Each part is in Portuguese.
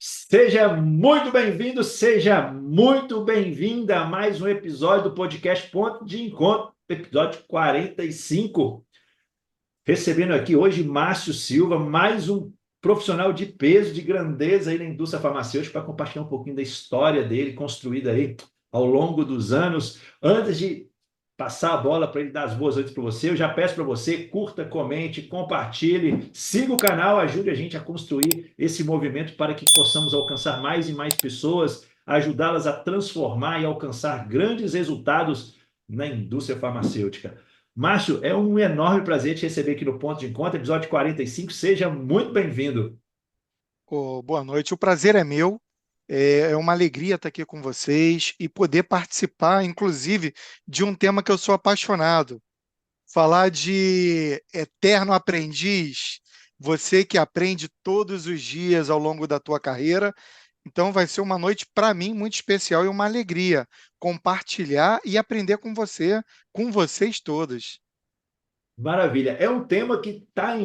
Seja muito bem-vindo, seja muito bem-vinda a mais um episódio do podcast Ponto de Encontro, episódio 45. Recebendo aqui hoje Márcio Silva, mais um profissional de peso, de grandeza aí na indústria farmacêutica, para compartilhar um pouquinho da história dele, construída aí ao longo dos anos. Antes de passar a bola para ele dar as boas noites para você, eu já peço para você, curta, comente, compartilhe, siga o canal, ajude a gente a construir esse movimento para que possamos alcançar mais e mais pessoas, ajudá-las a transformar e alcançar grandes resultados na indústria farmacêutica. Márcio, é um enorme prazer te receber aqui no Ponto de Encontro, episódio 45. Seja muito bem-vindo. Boa noite, o prazer é meu. É uma alegria estar aqui com vocês e poder participar, inclusive, de um tema que eu sou apaixonado. Falar de eterno aprendiz, você que aprende todos os dias ao longo da tua carreira. Então, vai ser uma noite, para mim, muito especial e uma alegria compartilhar e aprender com você, com vocês todos. Maravilha. É um tema que está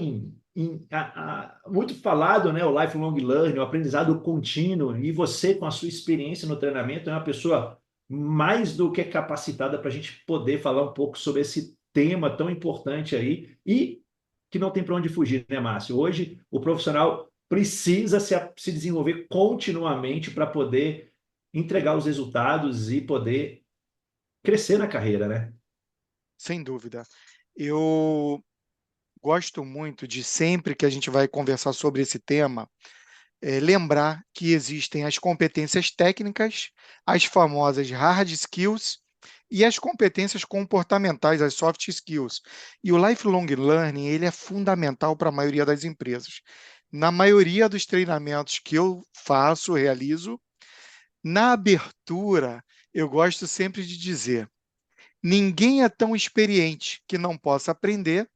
muito falado, né? O lifelong learning, o aprendizado contínuo. E você, com a sua experiência no treinamento, é uma pessoa mais do que capacitada para a gente poder falar um pouco sobre esse tema tão importante aí e que não tem para onde fugir, né, Márcio? Hoje, o profissional precisa se desenvolver continuamente para poder entregar os resultados e poder crescer na carreira, né? Sem dúvida. Eu gosto muito de sempre que a gente vai conversar sobre esse tema lembrar que existem as competências técnicas, as famosas hard skills e as competências comportamentais, as soft skills. E o lifelong learning, ele é fundamental para a maioria das empresas. Na maioria dos treinamentos que eu faço, realizo, na abertura, eu gosto sempre de dizer: ninguém é tão experiente que não possa aprender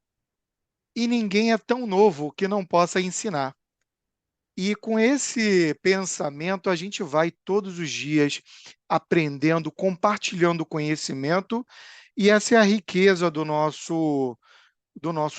e ninguém é tão novo que não possa ensinar. E com esse pensamento, a gente vai todos os dias aprendendo, compartilhando conhecimento, e essa é a riqueza do nosso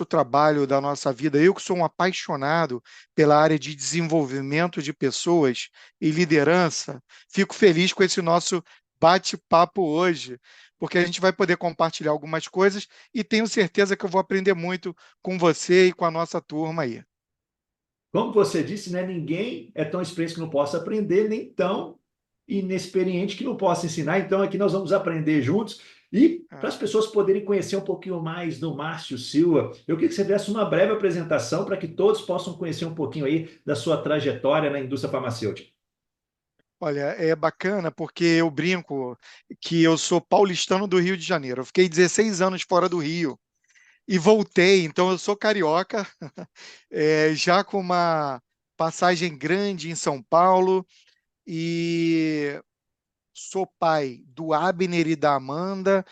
trabalho, da nossa vida. Eu que sou um apaixonado pela área de desenvolvimento de pessoas e liderança, fico feliz com esse nosso bate-papo hoje, porque a gente vai poder compartilhar algumas coisas e tenho certeza que eu vou aprender muito com você e com a nossa turma aí. Como você disse, né, ninguém é tão experiente que não possa aprender, nem tão inexperiente que não possa ensinar. Então, aqui nós vamos aprender juntos. E para Ah. as pessoas poderem conhecer um pouquinho mais do Márcio Silva, eu queria que você desse uma breve apresentação para que todos possam conhecer um pouquinho aí da sua trajetória na indústria farmacêutica. Olha, é bacana porque eu brinco que eu sou paulistano do Rio de Janeiro. Eu fiquei 16 anos fora do Rio e voltei, então eu sou carioca, já com uma passagem grande em São Paulo e sou pai do Abner e da Amanda,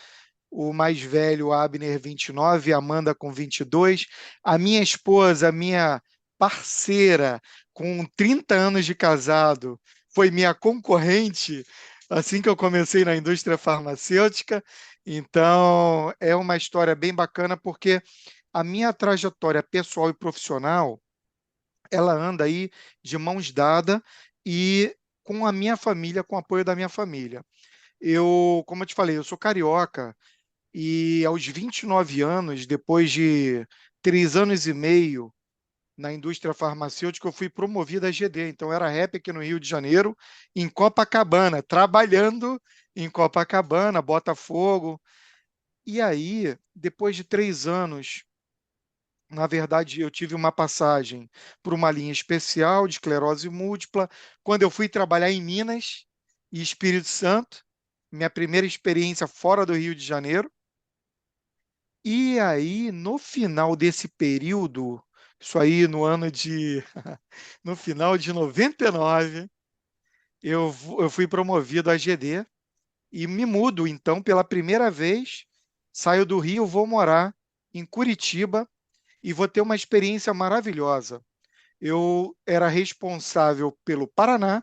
o mais velho, Abner, 29, Amanda com 22. A minha esposa, a minha parceira, com 30 anos de casado, foi minha concorrente assim que eu comecei na indústria farmacêutica. Então, é uma história bem bacana, porque a minha trajetória pessoal e profissional, ela anda aí de mãos dadas e com a minha família, com o apoio da minha família. Eu, como eu te falei, eu sou carioca, e aos 29 anos, depois de 3 anos e meio na indústria farmacêutica, eu fui promovido a GD. Então, era rep aqui no Rio de Janeiro, em Copacabana, trabalhando em Copacabana, Botafogo. E aí, depois de 3 anos, na verdade, eu tive uma passagem por uma linha especial de esclerose múltipla. Quando eu fui trabalhar em Minas e Espírito Santo, minha primeira experiência fora do Rio de Janeiro. E aí, no final desse período, isso aí no ano de, no final de 99, eu fui promovido a GD e me mudo, então, pela primeira vez, saio do Rio, vou morar em Curitiba e vou ter uma experiência maravilhosa. Eu era responsável pelo Paraná,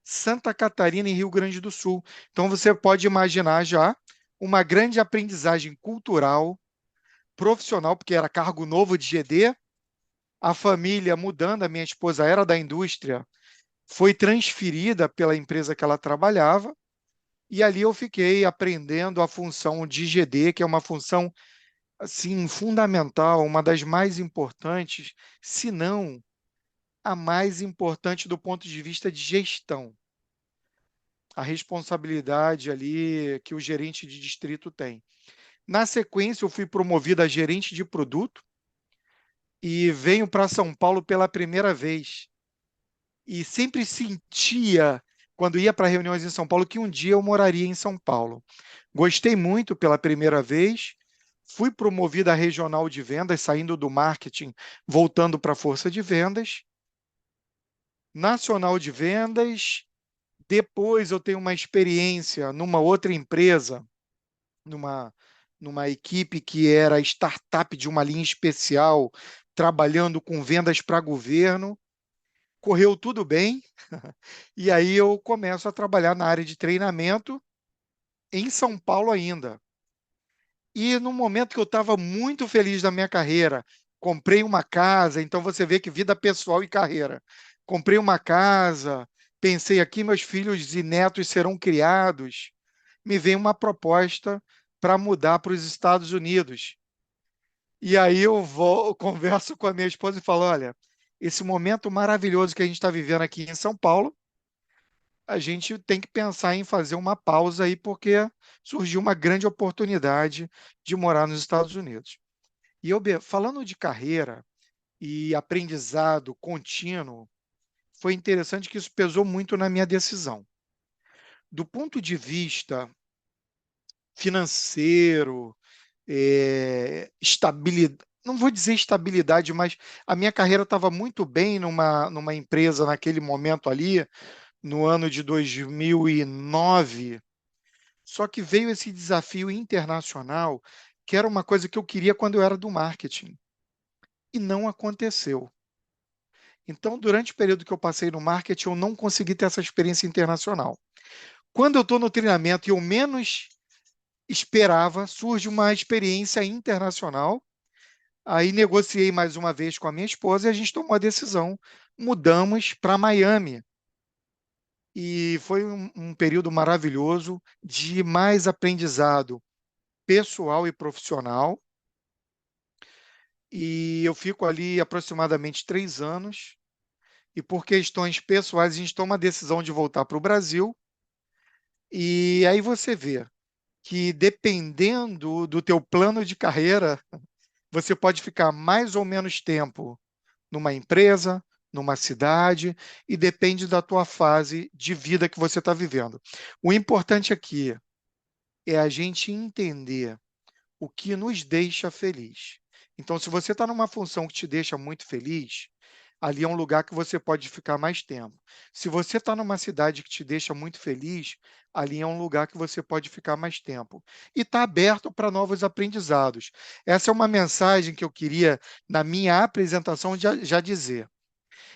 Santa Catarina e Rio Grande do Sul. Então, você pode imaginar já uma grande aprendizagem cultural, profissional, porque era cargo novo de GD, a família mudando, a minha esposa era da indústria, foi transferida pela empresa que ela trabalhava, e ali eu fiquei aprendendo a função de GD, que é uma função assim fundamental, uma das mais importantes, se não a mais importante do ponto de vista de gestão. A responsabilidade ali que o gerente de distrito tem. Na sequência, eu fui promovido a gerente de produto e venho para São Paulo pela primeira vez. E sempre sentia, quando ia para reuniões em São Paulo, que um dia eu moraria em São Paulo. Gostei muito pela primeira vez, fui promovido a regional de vendas, saindo do marketing, voltando para a força de vendas, nacional de vendas. Depois eu tenho uma experiência numa outra empresa, numa, numa equipe que era startup de uma linha especial, trabalhando com vendas para governo. Correu tudo bem, e aí eu começo a trabalhar na área de treinamento em São Paulo ainda. E no momento que eu estava muito feliz da minha carreira, comprei uma casa, então você vê que vida pessoal e carreira. Comprei uma casa, pensei aqui meus filhos e netos serão criados. Me vem uma proposta para mudar para os Estados Unidos. E aí eu vou, converso com a minha esposa e falo: olha, esse momento maravilhoso que a gente está vivendo aqui em São Paulo, a gente tem que pensar em fazer uma pausa aí, porque surgiu uma grande oportunidade de morar nos Estados Unidos. E eu, falando de carreira e aprendizado contínuo, foi interessante que isso pesou muito na minha decisão. Do ponto de vista financeiro, estabilidade, não vou dizer estabilidade, mas a minha carreira estava muito bem numa empresa naquele momento ali, no ano de 2009. Só que veio esse desafio internacional, que era uma coisa que eu queria quando eu era do marketing, e não aconteceu. Então, durante o período que eu passei no marketing, eu não consegui ter essa experiência internacional. Quando eu estou no treinamento e eu menos esperava, surge uma experiência internacional. Aí negociei mais uma vez com a minha esposa e a gente tomou a decisão. Mudamos para Miami. E foi um período maravilhoso de mais aprendizado pessoal e profissional. E eu fico ali aproximadamente 3 anos. E por questões pessoais, a gente toma a decisão de voltar para o Brasil. E aí você vê que, dependendo do teu plano de carreira, você pode ficar mais ou menos tempo numa empresa, numa cidade, e depende da tua fase de vida que você está vivendo. O importante aqui é a gente entender o que nos deixa feliz. Então, se você está numa função que te deixa muito feliz, ali é um lugar que você pode ficar mais tempo. Se você está numa cidade que te deixa muito feliz, ali é um lugar que você pode ficar mais tempo. E está aberto para novos aprendizados. Essa é uma mensagem que eu queria, na minha apresentação, já dizer.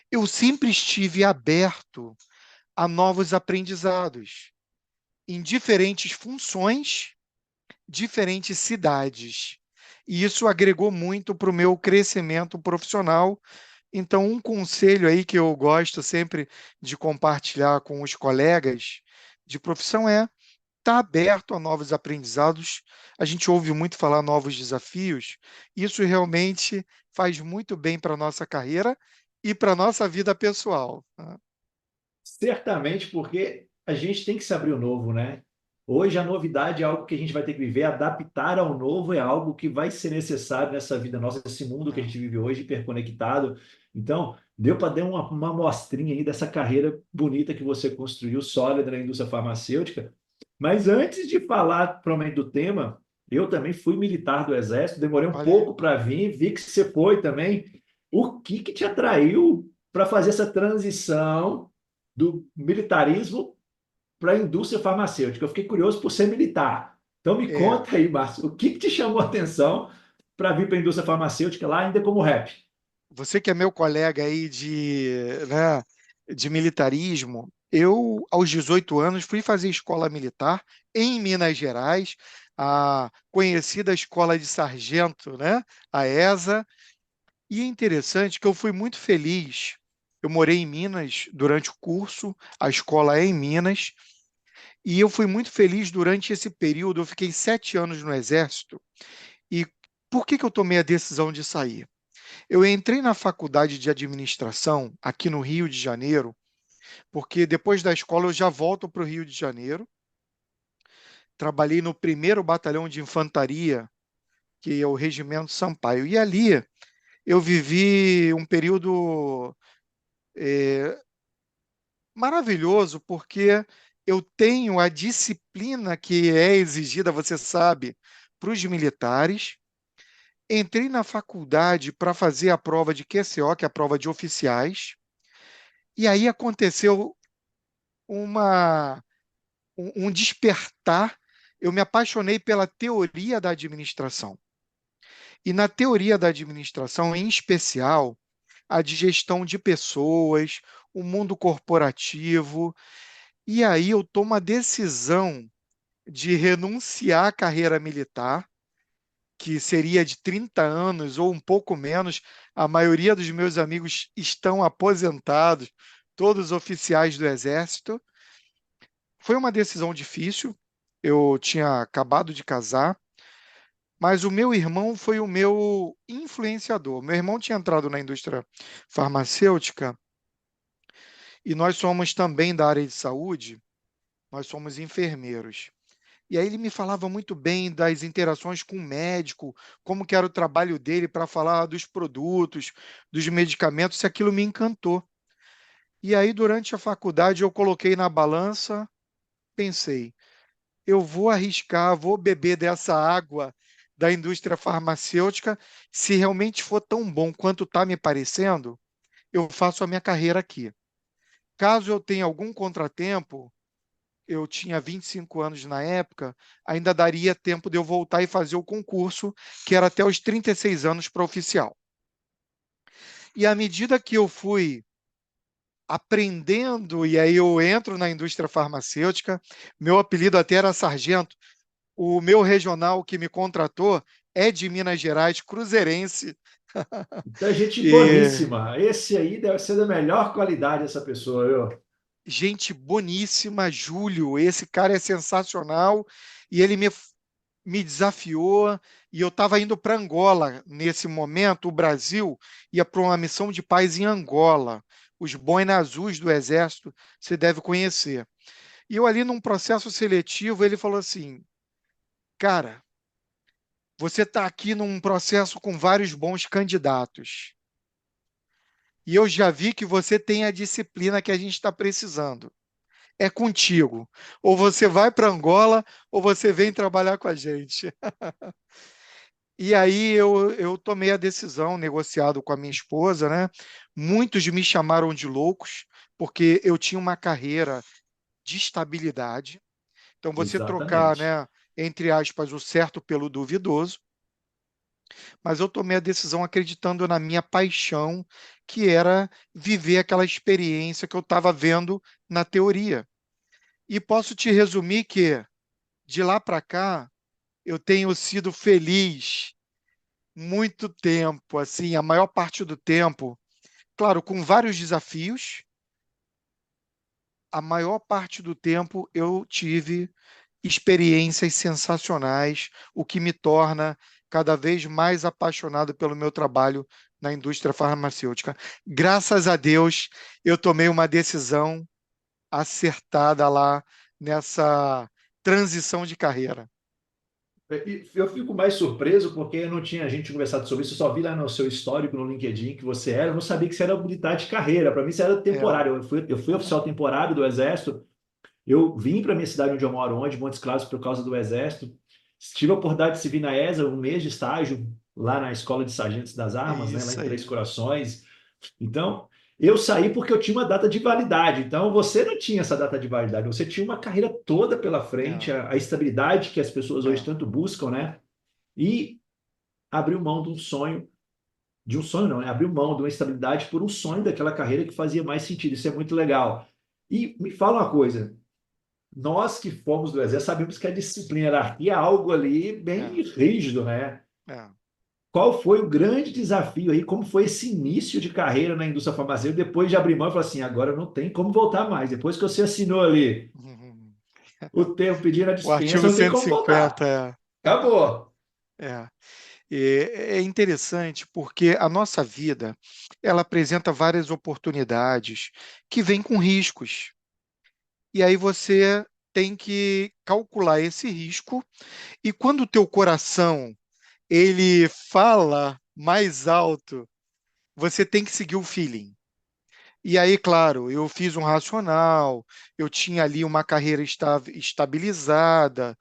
Eu sempre estive aberto a novos aprendizados, em diferentes funções, diferentes cidades. E isso agregou muito para o meu crescimento profissional. Então, um conselho aí que eu gosto sempre de compartilhar com os colegas de profissão é estar aberto a novos aprendizados. A gente ouve muito falar novos desafios. Isso realmente faz muito bem para a nossa carreira e para a nossa vida pessoal, tá? Certamente, porque a gente tem que se abrir o novo, né? Hoje a novidade é algo que a gente vai ter que viver, adaptar ao novo é algo que vai ser necessário nessa vida nossa, nesse mundo que a É. gente vive hoje, hiperconectado. Então, deu para dar uma amostrinha aí dessa carreira bonita que você construiu, sólida na indústria farmacêutica. Mas antes de falar provavelmente do tema, eu também fui militar do Exército, demorei um Olha aí. pouco para vir, vi que você foi também. O que que te atraiu para fazer essa transição do militarismo para a indústria farmacêutica? Eu fiquei curioso por ser militar. Então me É, conta aí, Márcio, o que que te chamou a atenção para vir para a indústria farmacêutica lá ainda como rap? você que é meu colega aí né, de militarismo, eu, aos 18 anos, fui fazer escola militar em Minas Gerais, a conhecida Escola de Sargento, né, a ESA, e é interessante que eu fui muito feliz, Eu morei em Minas durante o curso, a escola é em Minas, e eu fui muito feliz durante esse período. Eu fiquei 7 anos no Exército. E por que que eu tomei a decisão de sair? Eu entrei na faculdade de administração aqui no Rio de Janeiro, porque depois da escola eu já volto para o Rio de Janeiro. Trabalhei no primeiro batalhão de infantaria, que é o Regimento Sampaio. E ali eu vivi um período maravilhoso, porque eu tenho a disciplina que é exigida, você sabe, para os militares. Entrei na faculdade para fazer a prova de QCO, que é a prova de oficiais, e aí aconteceu uma, um despertar. Eu me apaixonei pela teoria da administração. E na teoria da administração, em especial, a de gestão de pessoas, o mundo corporativo. E aí eu tomo a decisão de renunciar à carreira militar, que seria de 30 anos ou um pouco menos. A maioria dos meus amigos estão aposentados, todos oficiais do Exército. Foi uma decisão difícil. Eu tinha acabado de casar, mas o meu irmão foi o meu influenciador. Meu irmão tinha entrado na indústria farmacêutica e nós somos também da área de saúde, nós somos enfermeiros. E aí ele me falava muito bem das interações com o médico, como que era o trabalho dele para falar dos produtos, dos medicamentos, e aquilo me encantou. E aí, durante a faculdade, eu coloquei na balança, pensei, eu vou arriscar, vou beber dessa água da indústria farmacêutica. Se realmente for tão bom quanto está me parecendo, eu faço a minha carreira aqui. Caso eu tenha algum contratempo, eu tinha 25 anos na época, ainda daria tempo de eu voltar e fazer o concurso, que era até os 36 anos para oficial. E à medida que eu fui aprendendo, e aí eu entro na indústria farmacêutica, meu apelido até era sargento. O meu regional que me contratou é de Minas Gerais, cruzeirense. Então, é gente E boníssima. Esse aí deve ser da melhor qualidade, essa pessoa, viu? gente boníssima, Júlio. Esse cara é sensacional. E ele me desafiou. E eu estava indo para Angola nesse momento. O Brasil ia para uma missão de paz em Angola. Os boinas azuis do Exército, você deve conhecer. E eu ali num processo seletivo, ele falou assim, cara, você está aqui num processo com vários bons candidatos. E eu já vi que você tem a disciplina que a gente está precisando. É contigo. Ou você vai para Angola, ou você vem trabalhar com a gente. E aí eu tomei a decisão, negociado com a minha esposa, né? Muitos me chamaram de loucos, porque eu tinha uma carreira de estabilidade. Então, você trocar, Exatamente. né, entre aspas, o certo pelo duvidoso. Mas eu tomei a decisão acreditando na minha paixão, que era viver aquela experiência que eu estava vendo na teoria. E posso te resumir que, de lá para cá, eu tenho sido feliz muito tempo, assim, a maior parte do tempo, claro, com vários desafios. A maior parte do tempo eu tive experiências sensacionais, o que me torna cada vez mais apaixonado pelo meu trabalho na indústria farmacêutica. Graças a Deus, eu tomei uma decisão acertada lá nessa transição de carreira. E eu fico mais surpreso porque eu não tinha a gente conversado sobre isso, eu só vi lá no seu histórico no LinkedIn que você era, eu não sabia que você era militar de carreira, para mim você era É, temporário. Eu fui oficial temporário do Exército, eu vim para minha cidade onde eu moro, onde, Montes Claros, por causa do Exército. Tive a oportunidade de servir na ESA, um mês de estágio lá na Escola de Sargentos das é Armas, né, lá isso em Três aí. Corações. Então, eu saí porque eu tinha uma data de validade. Então, você não tinha essa data de validade. Você tinha uma carreira toda pela frente, É, a estabilidade que as pessoas hoje é, tanto buscam, né? E abriu mão de um sonho não, né? Abriu mão de uma estabilidade por um sonho daquela carreira que fazia mais sentido. Isso é muito legal. E me fala uma coisa, nós que fomos do Exército sabemos que a disciplina, a hierarquia é algo ali bem é, rígido, né? é. qual foi o grande desafio aí? Como foi esse início de carreira na indústria farmacêutica depois de abrir mão e falar assim, agora não tem como voltar mais. Depois que você assinou ali Uhum. o termo pedindo a O dispensa, artigo não tem como 150 voltar. Acabou. é. É interessante porque a nossa vida, ela apresenta várias oportunidades que vêm com riscos. E aí você tem que calcular esse risco e quando o teu coração ele fala mais alto, você tem que seguir o feeling. E aí, claro, eu fiz um racional, eu tinha ali uma carreira estabilizada.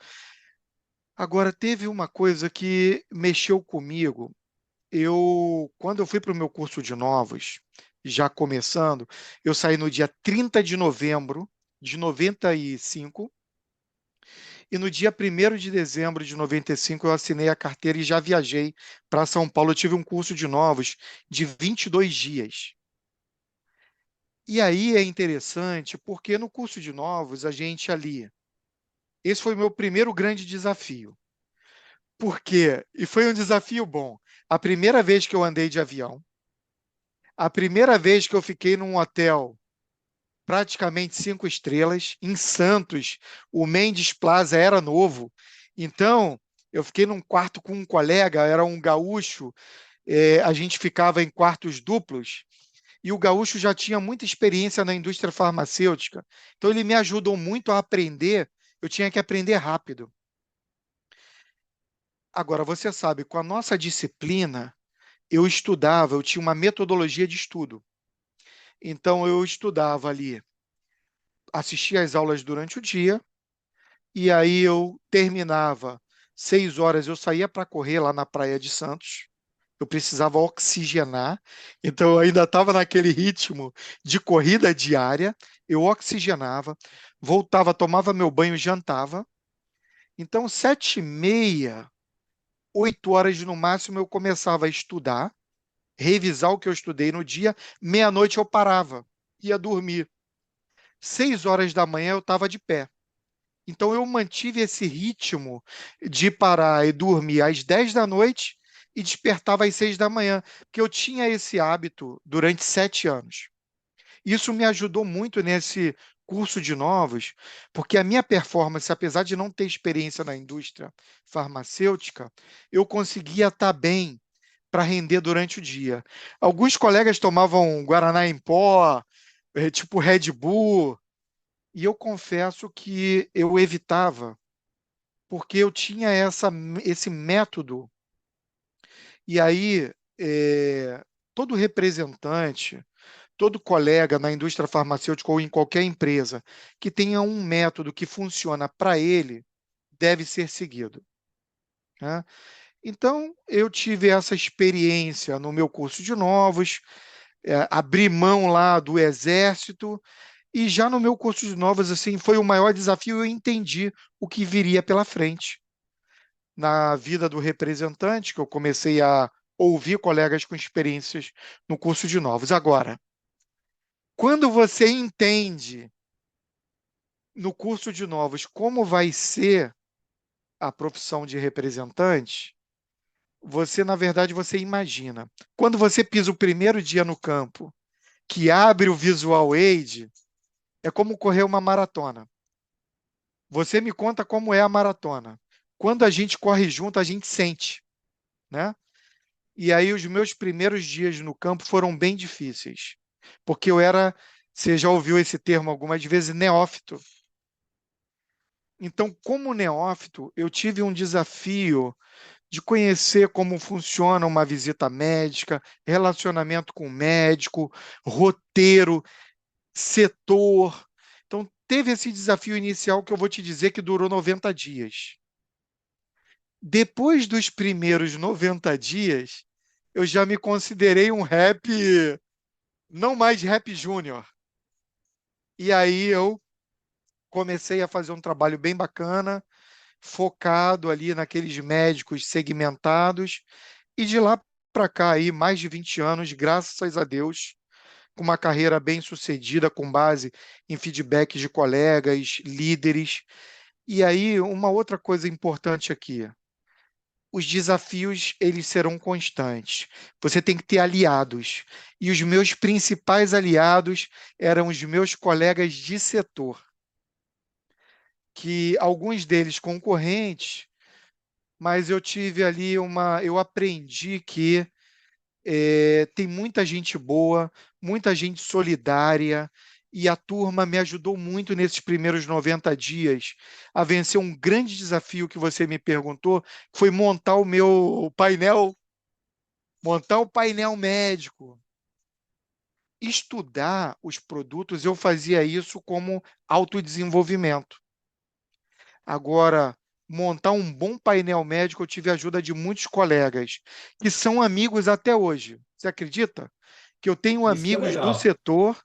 Agora, teve uma coisa que mexeu comigo. Quando eu fui para o meu curso de novos, já começando, eu saí no dia 30 de novembro de 95 e no dia 1º de dezembro de 95 eu assinei a carteira e já viajei para São Paulo. Eu tive um curso de novos de 22 dias. E aí é interessante porque no curso de novos a gente ali, esse foi o meu primeiro grande desafio. Por quê? E foi um desafio bom. A primeira vez que eu andei de avião, a primeira vez que eu fiquei num hotel praticamente 5 estrelas, em Santos, o Mendes Plaza era novo. Então, eu fiquei num quarto com um colega, era um gaúcho, a gente ficava em quartos duplos, e o gaúcho já tinha muita experiência na indústria farmacêutica. Então, ele me ajudou muito a aprender, eu tinha que aprender rápido. Agora, você sabe, com a nossa disciplina, eu estudava, eu tinha uma metodologia de estudo. Então, eu estudava ali, assistia às aulas durante o dia, e aí eu terminava 6 horas, eu saía para correr lá na Praia de Santos. Eu precisava oxigenar, então eu ainda estava naquele ritmo de corrida diária. Eu oxigenava, voltava, tomava meu banho, jantava. Então, 7h30, 8 horas no máximo, eu começava a estudar, revisar o que eu estudei no dia. Meia-noite eu parava, ia dormir. 6 horas da manhã eu estava de pé. Então eu mantive esse ritmo de parar e dormir às 10 da noite e despertava às 6 da manhã, porque eu tinha esse hábito durante 7 anos. Isso me ajudou muito nesse curso de novos, porque a minha performance, apesar de não ter experiência na indústria farmacêutica, eu conseguia estar bem para render durante o dia. Alguns colegas tomavam Guaraná em pó, tipo Red Bull, e eu confesso que eu evitava, porque eu tinha esse método. E aí, todo representante, todo colega na indústria farmacêutica ou em qualquer empresa que tenha um método que funciona para ele, deve ser seguido, né? Então, eu tive essa experiência no meu curso de novos, abri mão lá do exército, e já no meu curso de novas, assim, foi o maior desafio. Eu entendi o que viria pela frente. Na vida do representante, que eu comecei a ouvir colegas com experiências no curso de novos. Agora, quando você entende no curso de novos como vai ser a profissão de representante, você, na verdade, você imagina. Quando você pisa o primeiro dia no campo, que abre o Visual Aid, é como correr uma maratona. Você me conta como é a maratona. Quando a gente corre junto, a gente sente, né? E aí os meus primeiros dias no campo foram bem difíceis, porque eu era, você já ouviu esse termo algumas vezes, neófito. Então, como neófito, eu tive um desafio de conhecer como funciona uma visita médica, relacionamento com o médico, roteiro, setor. Então, teve esse desafio inicial que eu vou te dizer que durou 90 dias. Depois dos primeiros 90 dias, eu já me considerei um rap, não mais rap júnior. E aí eu comecei a fazer um trabalho bem bacana, focado ali naqueles médicos segmentados, e de lá para cá aí mais de 20 anos, graças a Deus, com uma carreira bem sucedida com base em feedbacks de colegas, líderes. E aí uma outra coisa importante aqui, os desafios eles serão constantes. Você tem que ter aliados. E os meus principais aliados eram os meus colegas de setor, que alguns deles concorrentes, mas eu tive ali eu aprendi que tem muita gente boa, muita gente solidária, e a turma me ajudou muito nesses primeiros 90 dias a vencer um grande desafio que você me perguntou, que foi montar o painel médico. Estudar os produtos, eu fazia isso como autodesenvolvimento. Agora, montar um bom painel médico, eu tive a ajuda de muitos colegas, que são amigos até hoje. Você acredita? Que eu tenho Isso que é amigos do legal. setor.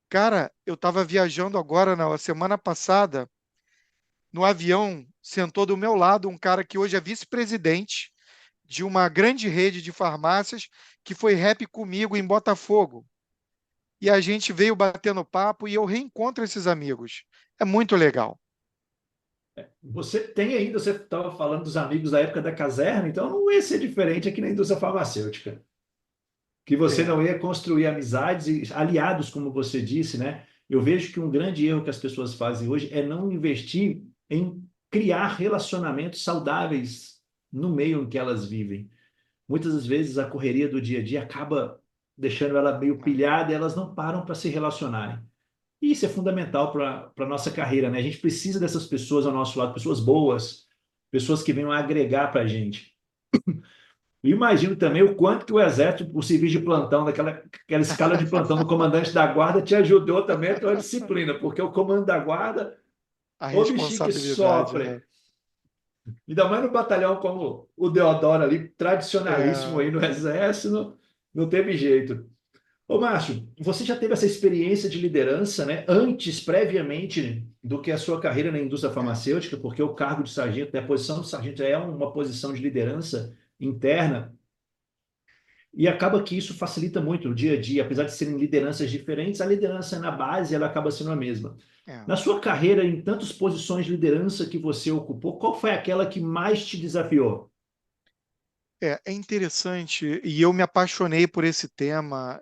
Cara, eu estava viajando agora, na semana passada, no avião, sentou do meu lado um cara que hoje é vice-presidente de uma grande rede de farmácias, que foi rep comigo em Botafogo. E a gente veio batendo papo e eu reencontro esses amigos. É muito legal. Você tem ainda, você estava falando dos amigos da época da caserna, então não ia ser diferente aqui na indústria farmacêutica. Que você É, não ia construir amizades e aliados, como você disse, né? Eu vejo que um grande erro que as pessoas fazem hoje é não investir em criar relacionamentos saudáveis no meio em que elas vivem. Muitas das vezes a correria do dia a dia acaba deixando ela meio pilhada e elas não param para se relacionarem. E isso é fundamental para a nossa carreira, né? A gente precisa dessas pessoas ao nosso lado, pessoas boas, pessoas que venham agregar para a gente. E imagino também o quanto que o Exército, o serviço de plantão, aquela escala de plantão do comandante da guarda, te ajudou também a tua disciplina, porque o comando da guarda, a o bichinho que responsabilidade, sofre. né? Ainda mais no batalhão como o Deodoro ali, tradicionalíssimo É, aí no Exército, não teve jeito. Ô, Márcio, você já teve essa experiência de liderança, né? Antes, previamente, do que a sua carreira na indústria é, farmacêutica, porque o cargo de sargento, né, a posição de sargento é uma posição de liderança interna, e acaba que isso facilita muito o dia a dia, apesar de serem lideranças diferentes, a liderança na base ela acaba sendo a mesma. é. Na sua carreira, em tantas posições de liderança que você ocupou, qual foi aquela que mais te desafiou? É interessante, e eu me apaixonei por esse tema.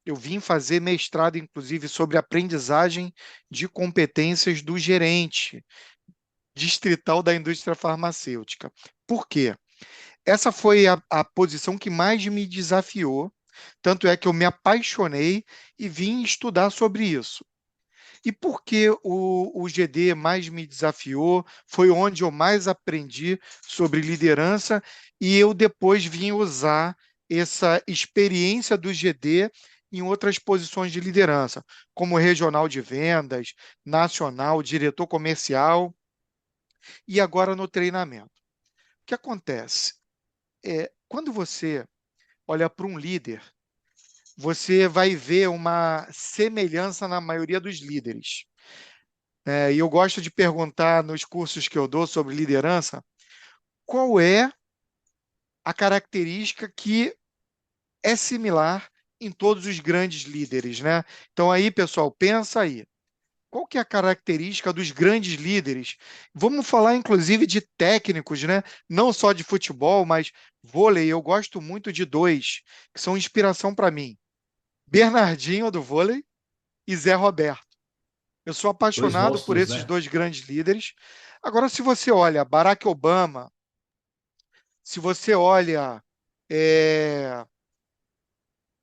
Eu vim fazer mestrado, inclusive, sobre aprendizagem de competências do gerente distrital da indústria farmacêutica. Por quê? Essa foi a posição que mais me desafiou, tanto é que eu me apaixonei e vim estudar sobre isso. E por que o GD mais me desafiou? Foi onde eu mais aprendi sobre liderança e eu depois vim usar essa experiência do GD em outras posições de liderança, como regional de vendas, nacional, diretor comercial e agora no treinamento. O que acontece? Quando você olha para um líder, você vai ver uma semelhança na maioria dos líderes. E eu gosto de perguntar nos cursos que eu dou sobre liderança, qual é a característica que é similar em todos os grandes líderes, né? Então aí, pessoal, pensa aí. Qual que é a característica dos grandes líderes? Vamos falar, inclusive, de técnicos, né? Não só de futebol, mas vôlei. Eu gosto muito de dois, que são inspiração para mim. Bernardinho, do vôlei, e Zé Roberto. Eu sou Dois apaixonado por monstros, esses né? dois grandes líderes. Agora, se você olha Barack Obama, se você olha é,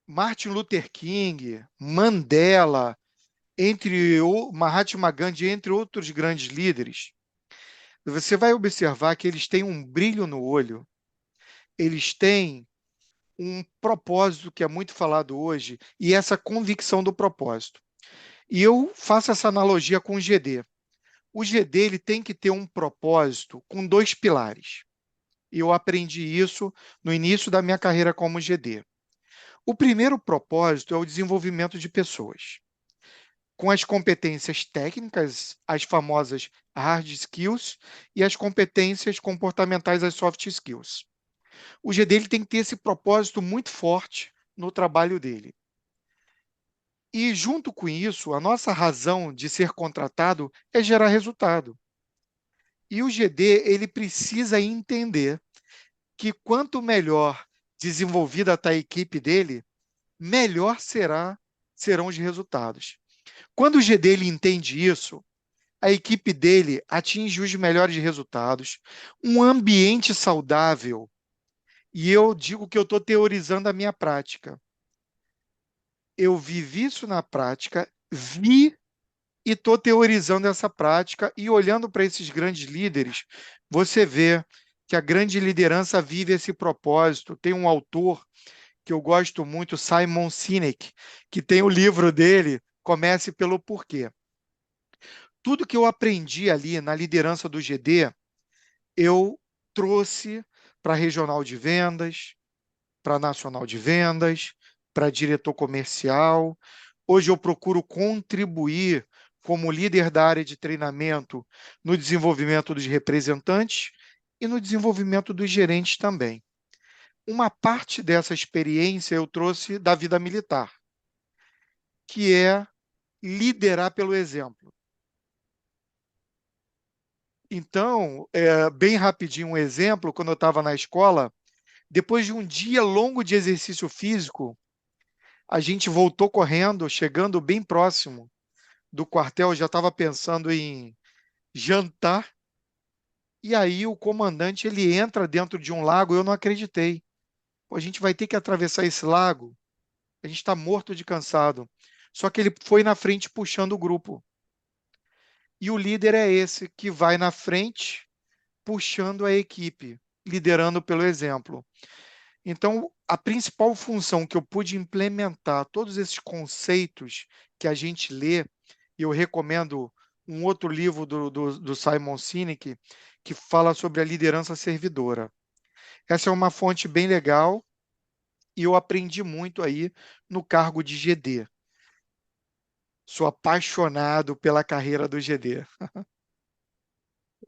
Martin Luther King, Mandela, Mahatma Gandhi, entre outros grandes líderes, você vai observar que eles têm um brilho no olho, eles têm um propósito que é muito falado hoje, e essa convicção do propósito. E eu faço essa analogia com o GD. O GD ele tem que ter um propósito com dois pilares. E eu aprendi isso no início da minha carreira como GD. O primeiro propósito é o desenvolvimento de pessoas, com as competências técnicas, as famosas hard skills, e as competências comportamentais, as soft skills. O GD ele tem que ter esse propósito muito forte no trabalho dele. E, junto com isso, a nossa razão de ser contratado é gerar resultado. E o GD, ele precisa entender que quanto melhor desenvolvida está a equipe dele, melhor serão os resultados. Quando o GD ele entende isso, a equipe dele atinge os melhores resultados, um ambiente saudável, e eu digo que eu estou teorizando a minha prática. Eu vivi isso na prática, vi e estou teorizando essa prática, e olhando para esses grandes líderes, você vê que a grande liderança vive esse propósito. Tem um autor que eu gosto muito, Simon Sinek, que tem o livro dele, Comece pelo Porquê. Tudo que eu aprendi ali na liderança do GD, eu trouxe para regional de vendas, para nacional de vendas, para diretor comercial. Hoje eu procuro contribuir como líder da área de treinamento no desenvolvimento dos representantes e no desenvolvimento dos gerentes também. Uma parte dessa experiência eu trouxe da vida militar, que é liderar pelo exemplo. Então, bem rapidinho um exemplo, quando eu estava na escola, depois de um dia longo de exercício físico, a gente voltou correndo, chegando bem próximo do quartel, já estava pensando em jantar, e aí o comandante ele entra dentro de um lago, eu não acreditei. Pô, a gente vai ter que atravessar esse lago, a gente está morto de cansado. Só que ele foi na frente puxando o grupo. E o líder é esse que vai na frente puxando a equipe, liderando pelo exemplo. Então, a principal função que eu pude implementar, todos esses conceitos que a gente lê, e eu recomendo um outro livro do Simon Sinek, que fala sobre a liderança servidora. Essa é uma fonte bem legal e eu aprendi muito aí no cargo de GD. Sou apaixonado pela carreira do GD.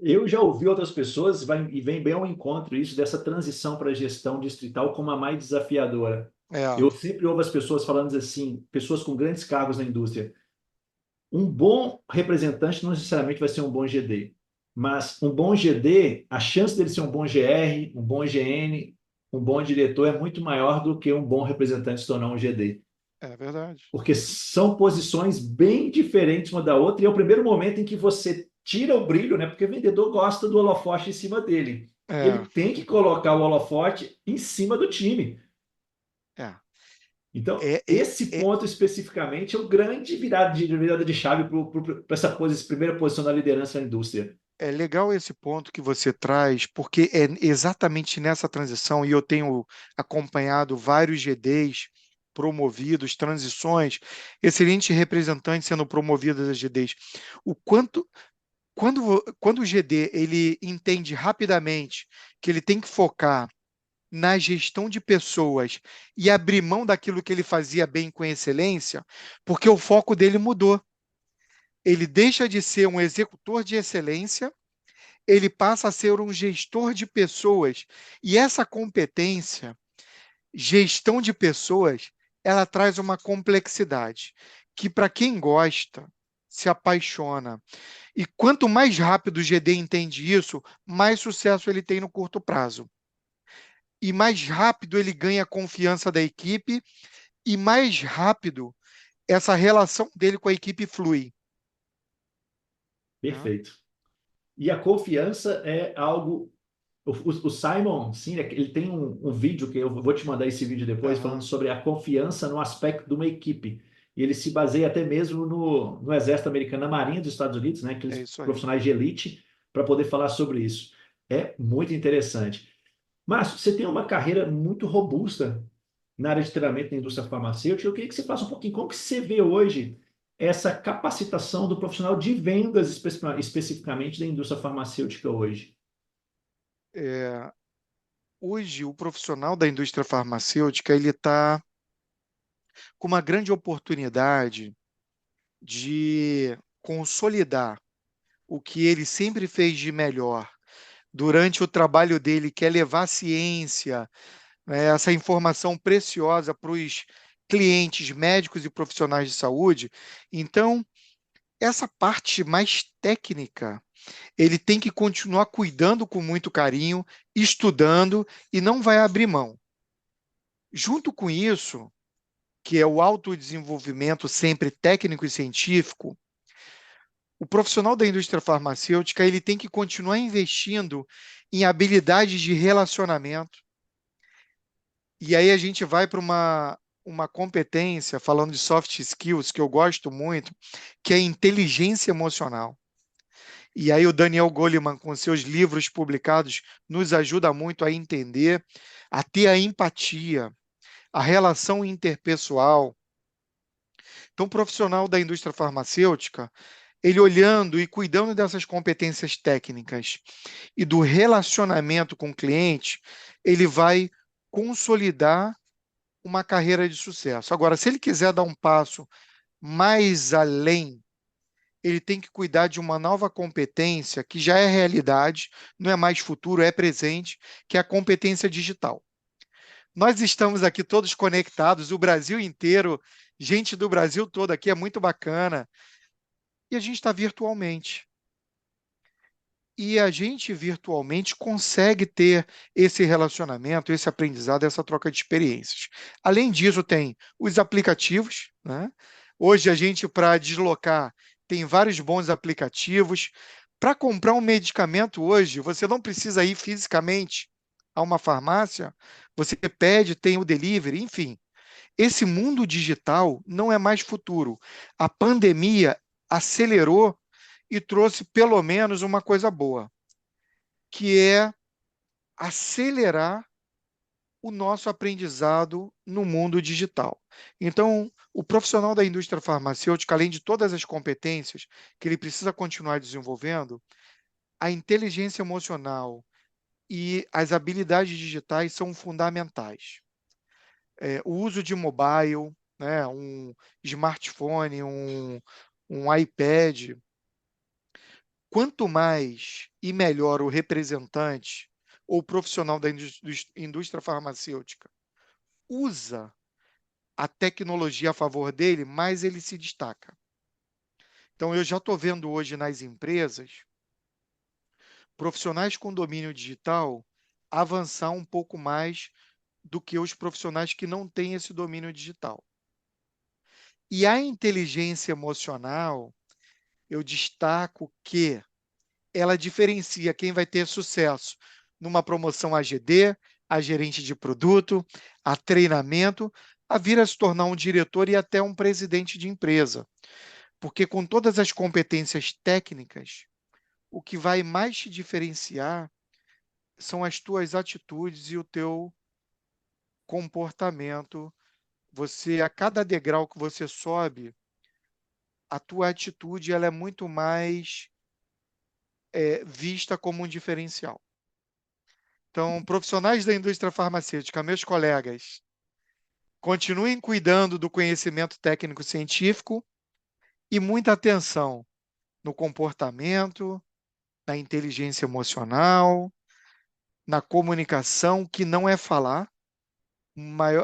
Eu já ouvi outras pessoas e vem bem ao encontro isso dessa transição para a gestão distrital como a mais desafiadora. É, Eu sempre ouvo as pessoas falando assim, pessoas com grandes cargos na indústria. Um bom representante não necessariamente vai ser um bom GD, mas um bom GD, a chance dele ser um bom GR, um bom GN, um bom diretor é muito maior do que um bom representante se tornar um GD. é verdade. Porque são posições bem diferentes uma da outra, e é o primeiro momento em que você tira o brilho, né? Porque o vendedor gosta do holofote em cima dele. Ele É, tem que colocar o holofote em cima do time. é, Então, é, é, esse é, ponto especificamente é o grande virada de chave para essa primeira posição da liderança na indústria. É legal esse ponto que você traz, porque é exatamente nessa transição, e eu tenho acompanhado vários GDs promovidos, transições, excelentes representantes sendo promovidos a GDs. O quanto, quando o GD ele entende rapidamente que ele tem que focar na gestão de pessoas e abrir mão daquilo que ele fazia bem com excelência, porque o foco dele mudou. Ele deixa de ser um executor de excelência, ele passa a ser um gestor de pessoas. E essa competência, gestão de pessoas, ela traz uma complexidade que, para quem gosta, se apaixona. E quanto mais rápido o GD entende isso, mais sucesso ele tem no curto prazo. E mais rápido ele ganha a confiança da equipe, e mais rápido essa relação dele com a equipe flui. Né? Perfeito. E a confiança é algo. O Simon Sinek, ele tem um vídeo que eu vou te mandar esse vídeo depois, falando Aham, sobre a confiança no aspecto de uma equipe. E ele se baseia até mesmo no Exército Americano, na Marinha dos Estados Unidos, né, é aqueles isso aí. profissionais de elite, para poder falar sobre isso. É muito interessante. Márcio, você tem uma carreira muito robusta na área de treinamento da indústria farmacêutica. Eu queria que você falasse um pouquinho como que você vê hoje essa capacitação do profissional de vendas, especificamente da indústria farmacêutica hoje. É, hoje, o profissional da indústria farmacêutica ele está com uma grande oportunidade de consolidar o que ele sempre fez de melhor durante o trabalho dele, que é levar ciência, né, essa informação preciosa para os clientes, médicos e profissionais de saúde. Então, essa parte mais técnica, ele tem que continuar cuidando com muito carinho, estudando e não vai abrir mão. Junto com isso, que é o autodesenvolvimento sempre técnico e científico, o profissional da indústria farmacêutica ele tem que continuar investindo em habilidades de relacionamento. E aí a gente vai para uma competência, falando de soft skills, que eu gosto muito, que é a inteligência emocional. E aí o Daniel Goleman, com seus livros publicados, nos ajuda muito a entender, a ter a empatia, a relação interpessoal. Então, o profissional da indústria farmacêutica, ele olhando e cuidando dessas competências técnicas e do relacionamento com o cliente, ele vai consolidar uma carreira de sucesso. Agora, se ele quiser dar um passo mais além, ele tem que cuidar de uma nova competência que já é realidade, não é mais futuro, é presente, que é a competência digital. Nós estamos aqui todos conectados, o Brasil inteiro, gente do Brasil todo aqui, é muito bacana. E a gente está virtualmente. E a gente virtualmente consegue ter esse relacionamento, esse aprendizado, essa troca de experiências. Além disso, tem os aplicativos, né? Hoje a gente, para deslocar, tem vários bons aplicativos. Para comprar um medicamento hoje, você não precisa ir fisicamente a uma farmácia, você pede, tem o delivery, enfim. Esse mundo digital não é mais futuro. A pandemia acelerou e trouxe pelo menos uma coisa boa, que é acelerar o nosso aprendizado no mundo digital. Então, o profissional da indústria farmacêutica, além de todas as competências que ele precisa continuar desenvolvendo, a inteligência emocional e as habilidades digitais são fundamentais. O uso de mobile, né, um smartphone, um iPad, quanto mais e melhor o representante ou profissional da indústria farmacêutica usa a tecnologia a favor dele, mais ele se destaca. Então, eu já estou vendo hoje nas empresas profissionais com domínio digital avançar um pouco mais do que os profissionais que não têm esse domínio digital. E a inteligência emocional, eu destaco que ela diferencia quem vai ter sucesso numa promoção AGD, a gerente de produto, a treinamento, a vir a se tornar um diretor e até um presidente de empresa. Porque com todas as competências técnicas, o que vai mais te diferenciar são as tuas atitudes e o teu comportamento. Você, a cada degrau que você sobe, a tua atitude ela é muito mais vista como um diferencial. Então, profissionais da indústria farmacêutica, meus colegas, continuem cuidando do conhecimento técnico-científico e muita atenção no comportamento, na inteligência emocional, na comunicação, que não é falar.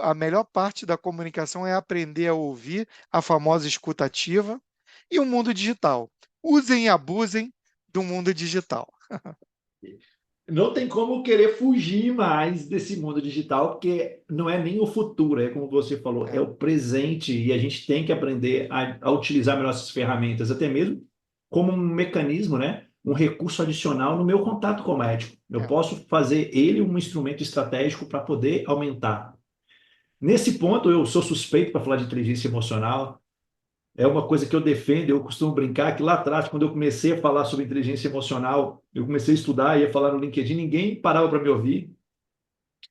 A melhor parte da comunicação é aprender a ouvir, a famosa escutativa, e o mundo digital. Usem e abusem do mundo digital. Não tem como querer fugir mais desse mundo digital, porque não é nem o futuro, é como você falou, é É, o presente e a gente tem que aprender a utilizar melhor essas ferramentas, até mesmo como um mecanismo, né? Um recurso adicional no meu contato com o médico. Eu é. posso fazer ele um instrumento estratégico para poder aumentar. Nesse ponto, eu sou suspeito para falar de inteligência emocional. É uma coisa que eu defendo, eu costumo brincar que lá atrás, quando eu comecei a falar sobre inteligência emocional, eu comecei a estudar, ia falar no LinkedIn, ninguém parava para me ouvir.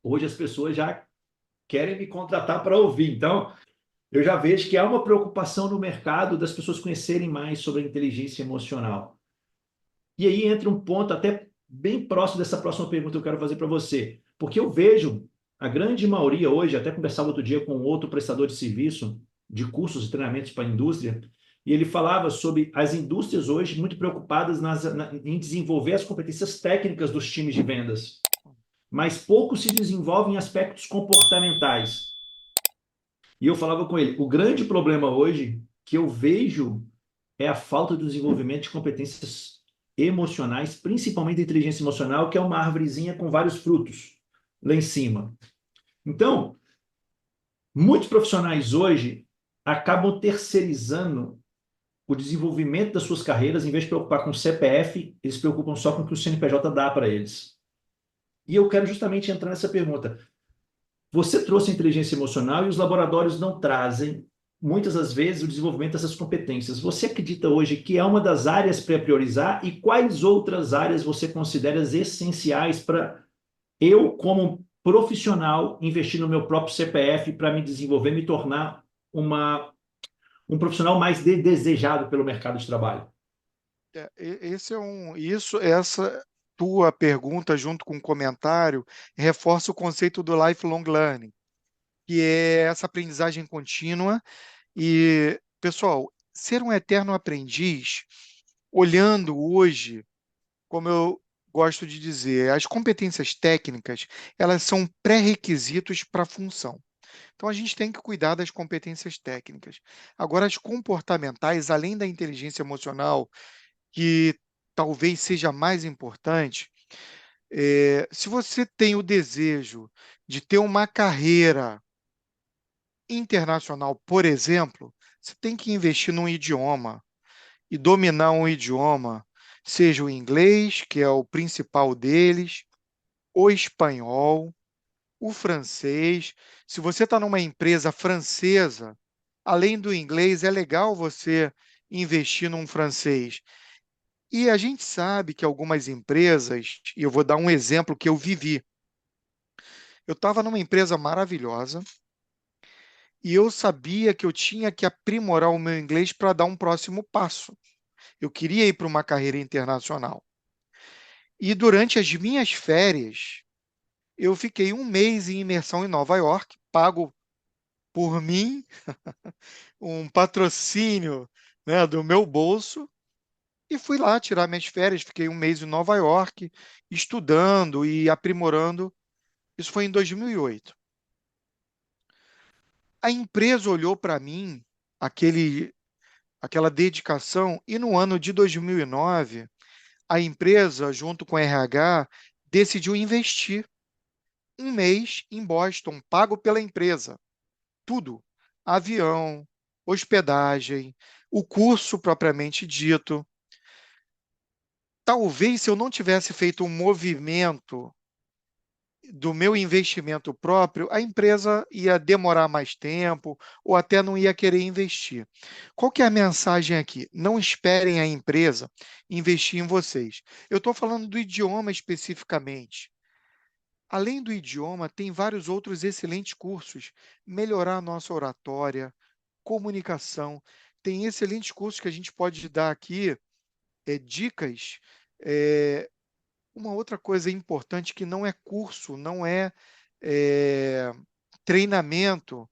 Hoje as pessoas já querem me contratar para ouvir. Então, eu já vejo que há uma preocupação no mercado das pessoas conhecerem mais sobre a inteligência emocional. E aí entra um ponto até bem próximo dessa próxima pergunta que eu quero fazer para você. Porque eu vejo a grande maioria hoje, até conversava outro dia com outro prestador de serviço, de cursos e treinamentos para a indústria, e ele falava sobre as indústrias hoje muito preocupadas em desenvolver as competências técnicas dos times de vendas, mas pouco se desenvolve em aspectos comportamentais. E eu falava com ele, o grande problema hoje que eu vejo é a falta do desenvolvimento de competências emocionais, principalmente a inteligência emocional, que é uma árvorezinha com vários frutos lá em cima. Então, muitos profissionais hoje acabam terceirizando o desenvolvimento das suas carreiras, em vez de preocupar com o CPF, eles se preocupam só com o que o CNPJ dá para eles. E eu quero justamente entrar nessa pergunta. Você trouxe a inteligência emocional e os laboratórios não trazem, muitas das vezes, o desenvolvimento dessas competências. Você acredita hoje que é uma das áreas para priorizar e quais outras áreas você considera essenciais para eu, como profissional, investir no meu próprio CPF para me desenvolver, me tornar um profissional mais desejado pelo mercado de trabalho? Essa tua pergunta, junto com o comentário, reforça o conceito do lifelong learning, que é essa aprendizagem contínua. E, pessoal, ser um eterno aprendiz, olhando hoje, como eu gosto de dizer, as competências técnicas, elas são pré-requisitos para a função. Então, a gente tem que cuidar das competências técnicas. Agora, as comportamentais, além da inteligência emocional, que talvez seja mais importante, se você tem o desejo de ter uma carreira internacional, por exemplo, você tem que investir num idioma e dominar um idioma, seja o inglês, que é o principal deles, o espanhol, o francês. Se você está numa empresa francesa, além do inglês, é legal você investir num francês. E a gente sabe que algumas empresas, e eu vou dar um exemplo que eu vivi. Eu estava numa empresa maravilhosa e eu sabia que eu tinha que aprimorar o meu inglês para dar um próximo passo. Eu queria ir para uma carreira internacional. E durante as minhas férias, eu fiquei um mês em imersão em Nova York, pago por mim, um patrocínio, né, do meu bolso, e fui lá tirar minhas férias. Fiquei um mês em Nova York, estudando e aprimorando. Isso foi em 2008. A empresa olhou para mim, aquele, aquela dedicação, e no ano de 2009, a empresa, junto com a RH, decidiu investir um mês em Boston, pago pela empresa. Tudo: avião, hospedagem, o curso propriamente dito. Talvez, se eu não tivesse feito um movimento do meu investimento próprio, a empresa ia demorar mais tempo ou até não ia querer investir. Qual que é a mensagem aqui? Não esperem a empresa investir em vocês. Eu estou falando do idioma especificamente. Além do idioma, tem vários outros excelentes cursos. Melhorar a nossa oratória, comunicação. Tem excelentes cursos que a gente pode dar aqui, dicas. é, uma outra coisa importante que não é curso, não é, treinamento.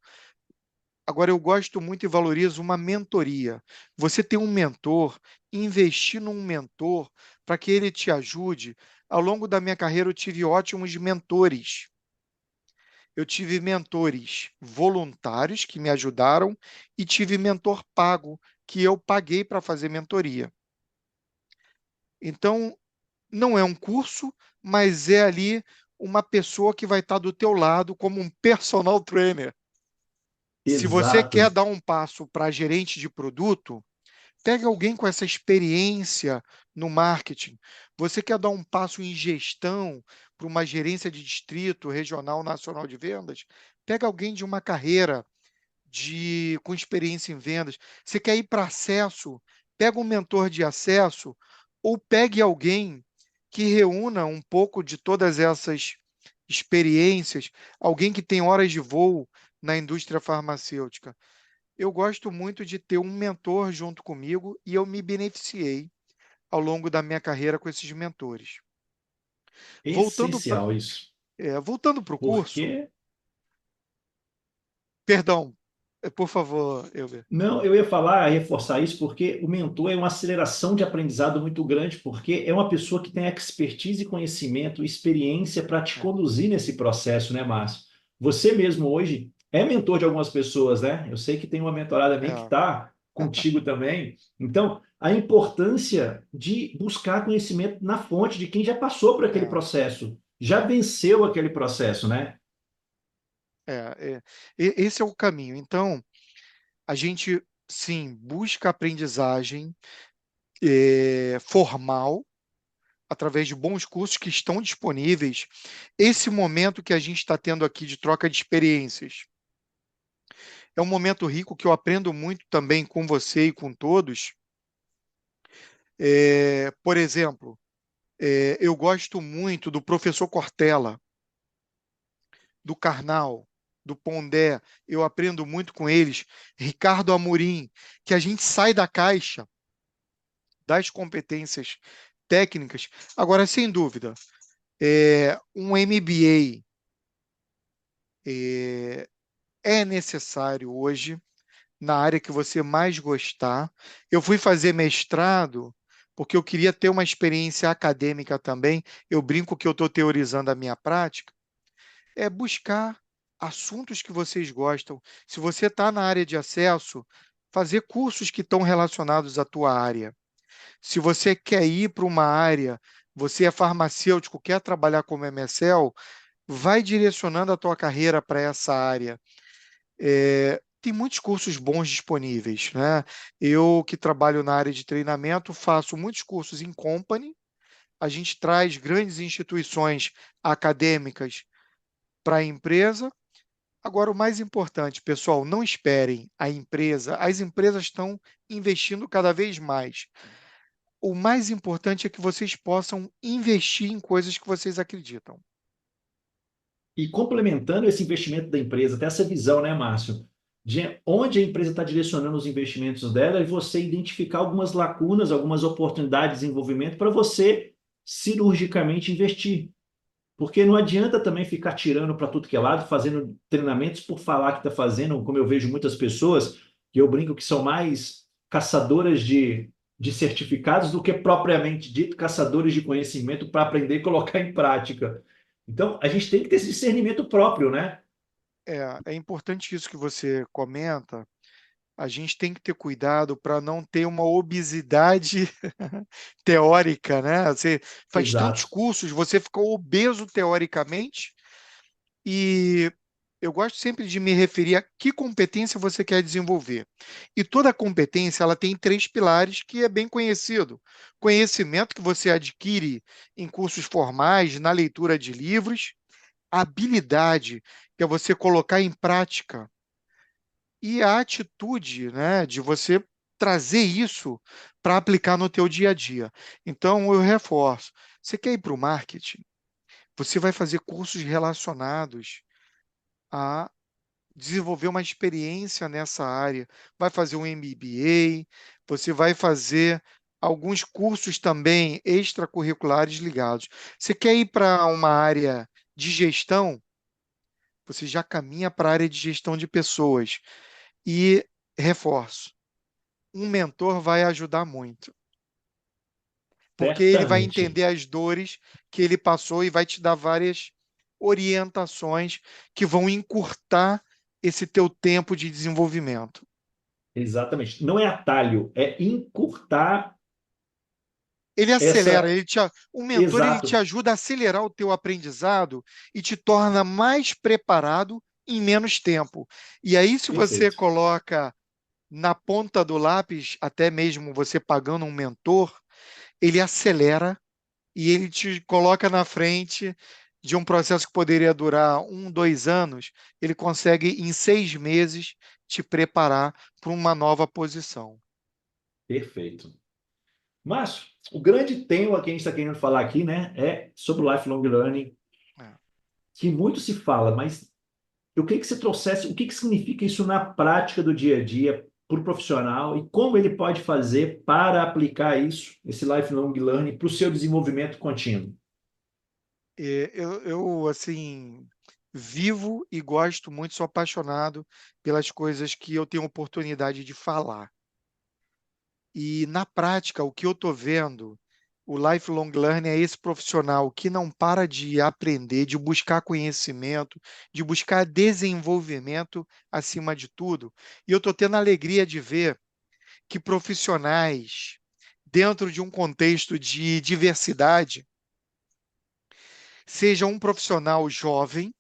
Agora, eu gosto muito e valorizo uma mentoria. Você ter um mentor, investir num mentor para que ele te ajude. Ao longo da minha carreira, eu tive ótimos mentores. Eu tive mentores voluntários que me ajudaram e tive mentor pago, que eu paguei para fazer mentoria. Então, não é um curso, mas é ali uma pessoa que vai estar do teu lado como um personal trainer. Se você quer Exato. dar um passo para gerente de produto, pega alguém com essa experiência no marketing. Você quer dar um passo em gestão para uma gerência de distrito, regional, nacional de vendas? Pega alguém de uma carreira com experiência em vendas. Você quer ir para acesso? Pega um mentor de acesso ou pegue alguém que reúna um pouco de todas essas experiências, alguém que tem horas de voo na indústria farmacêutica. Eu gosto muito de ter um mentor junto comigo e eu me beneficiei ao longo da minha carreira com esses mentores. Voltando para Essencial isso. voltando para o curso, Porque perdão, por favor, Elber. não, eu ia falar, reforçar isso, porque o mentor é uma aceleração de aprendizado muito grande, porque é uma pessoa que tem expertise, conhecimento, experiência para te É, conduzir nesse processo, né, Márcio? Você mesmo hoje é mentor de algumas pessoas, né? Eu sei que tem uma mentorada minha que é. está. contigo também. Então, a importância de buscar conhecimento na fonte de quem já passou por aquele É, processo, já venceu aquele processo, né? esse é o caminho. Então, a gente, sim, busca aprendizagem formal, através de bons cursos que estão disponíveis. Esse momento que a gente está tendo aqui de troca de experiências é um momento rico que eu aprendo muito também com você e com todos. Por exemplo, eu gosto muito do professor Cortella, do Karnal, do Pondé, eu aprendo muito com eles, Ricardo Amorim, que a gente sai da caixa das competências técnicas. Agora, sem dúvida, um MBA é necessário hoje na área que você mais gostar. Eu fui fazer mestrado porque eu queria ter uma experiência acadêmica também. Eu brinco que eu estou teorizando a minha prática. É buscar assuntos que vocês gostam. Se você está na área de acesso, fazer cursos que estão relacionados à tua área. Se você quer ir para uma área, você é farmacêutico, quer trabalhar como MSL, vai direcionando a tua carreira para essa área. Tem muitos cursos bons disponíveis, né? Eu que trabalho na área de treinamento, faço muitos cursos em company. A gente traz grandes instituições acadêmicas para a empresa. Agora, o mais importante, pessoal, não esperem a empresa. As empresas estão investindo cada vez mais. O mais importante é que vocês possam investir em coisas que vocês acreditam. E complementando esse investimento da empresa, tem essa visão, né, Márcio? De onde a empresa está direcionando os investimentos dela e você identificar algumas lacunas, algumas oportunidades de desenvolvimento para você cirurgicamente investir. Porque não adianta também ficar tirando para tudo que é lado, fazendo treinamentos por falar que está fazendo, como eu vejo muitas pessoas, que eu brinco que são mais caçadoras de certificados do que propriamente dito caçadores de conhecimento para aprender e colocar em prática. Então, a gente tem que ter esse discernimento próprio, né? É importante isso que você comenta. A gente tem que ter cuidado para não ter uma obesidade teórica, né? Você faz tantos Exato. cursos, você ficou obeso teoricamente, e eu gosto sempre de me referir a que competência você quer desenvolver. E toda competência, ela tem três pilares que é bem conhecido. Conhecimento que você adquire em cursos formais, na leitura de livros, habilidade, que é você colocar em prática, e a atitude, né, de você trazer isso para aplicar no teu dia a dia. Então, eu reforço. Você quer ir para o marketing? Você vai fazer cursos relacionados a desenvolver uma experiência nessa área. Vai fazer um MBA, você vai fazer alguns cursos também extracurriculares ligados. Você quer ir para uma área de gestão? Você já caminha para a área de gestão de pessoas. E reforço, um mentor vai ajudar muito, porque ele vai Certamente. entender as dores que ele passou e vai te dar várias orientações que vão encurtar esse teu tempo de desenvolvimento. Exatamente. Não é atalho, é encurtar Ele acelera, essa. o mentor ele te Exato. ajuda a acelerar o teu aprendizado e te torna mais preparado em menos tempo. E aí, se você Perfeito. coloca na ponta do lápis, até mesmo você pagando um mentor, ele acelera e ele te coloca na frente de um processo que poderia durar 1, 2 anos, ele consegue em 6 meses te preparar para uma nova posição. Perfeito. Márcio, o grande tema que a gente está querendo falar aqui, né, é sobre o lifelong learning, É. que muito se fala, mas eu queria que você trouxesse o que significa isso na prática do dia a dia para o profissional e como ele pode fazer para aplicar isso, esse lifelong learning, para o seu desenvolvimento contínuo. Assim, vivo e gosto muito, sou apaixonado pelas coisas que eu tenho oportunidade de falar. E na prática, o que eu estou vendo, o lifelong learning é esse profissional que não para de aprender, de buscar conhecimento, de buscar desenvolvimento acima de tudo. E eu estou tendo a alegria de ver que profissionais, dentro de um contexto de diversidade, seja um profissional jovem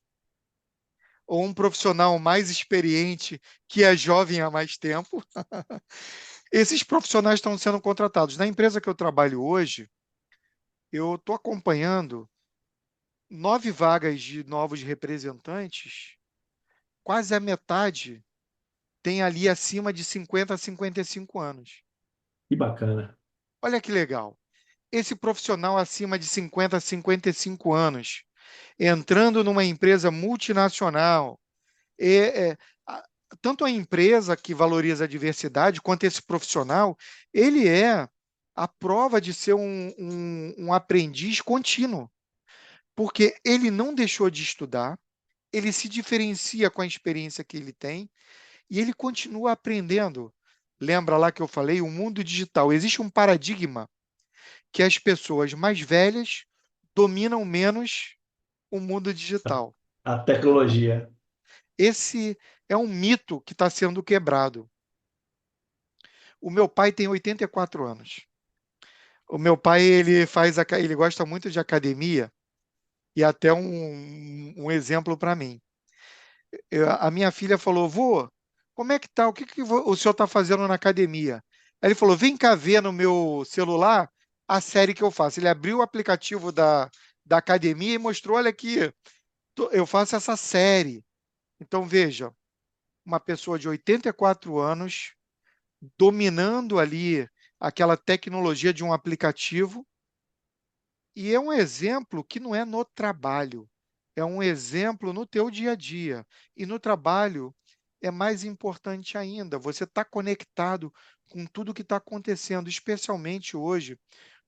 ou um profissional mais experiente que é jovem há mais tempo. Esses profissionais estão sendo contratados. Na empresa que eu trabalho hoje, eu estou acompanhando 9 vagas de novos representantes, quase a metade tem ali acima de 50 a 55 anos. Que bacana. Olha que legal. Esse profissional acima de 50 a 55 anos, entrando numa empresa multinacional, é, é, a- tanto a empresa que valoriza a diversidade, quanto esse profissional, ele é a prova de ser um aprendiz contínuo, porque ele não deixou de estudar, ele se diferencia com a experiência que ele tem e ele continua aprendendo. Lembra lá que eu falei, o mundo digital. Existe um paradigma que as pessoas mais velhas dominam menos o mundo digital. A tecnologia. Esse é um mito que está sendo quebrado. O meu pai tem 84 anos. O meu pai ele gosta muito de academia e até um exemplo para mim. A minha filha falou: Vô, como é que tá? O que o senhor está fazendo na academia? Aí ele falou: vem cá ver no meu celular a série que eu faço. Ele abriu o aplicativo da academia e mostrou: olha aqui, eu faço essa série. Então, veja, uma pessoa de 84 anos dominando ali aquela tecnologia de um aplicativo, e é um exemplo que não é no trabalho, é um exemplo no teu dia a dia. E no trabalho é mais importante ainda, você está conectado com tudo que está acontecendo, especialmente hoje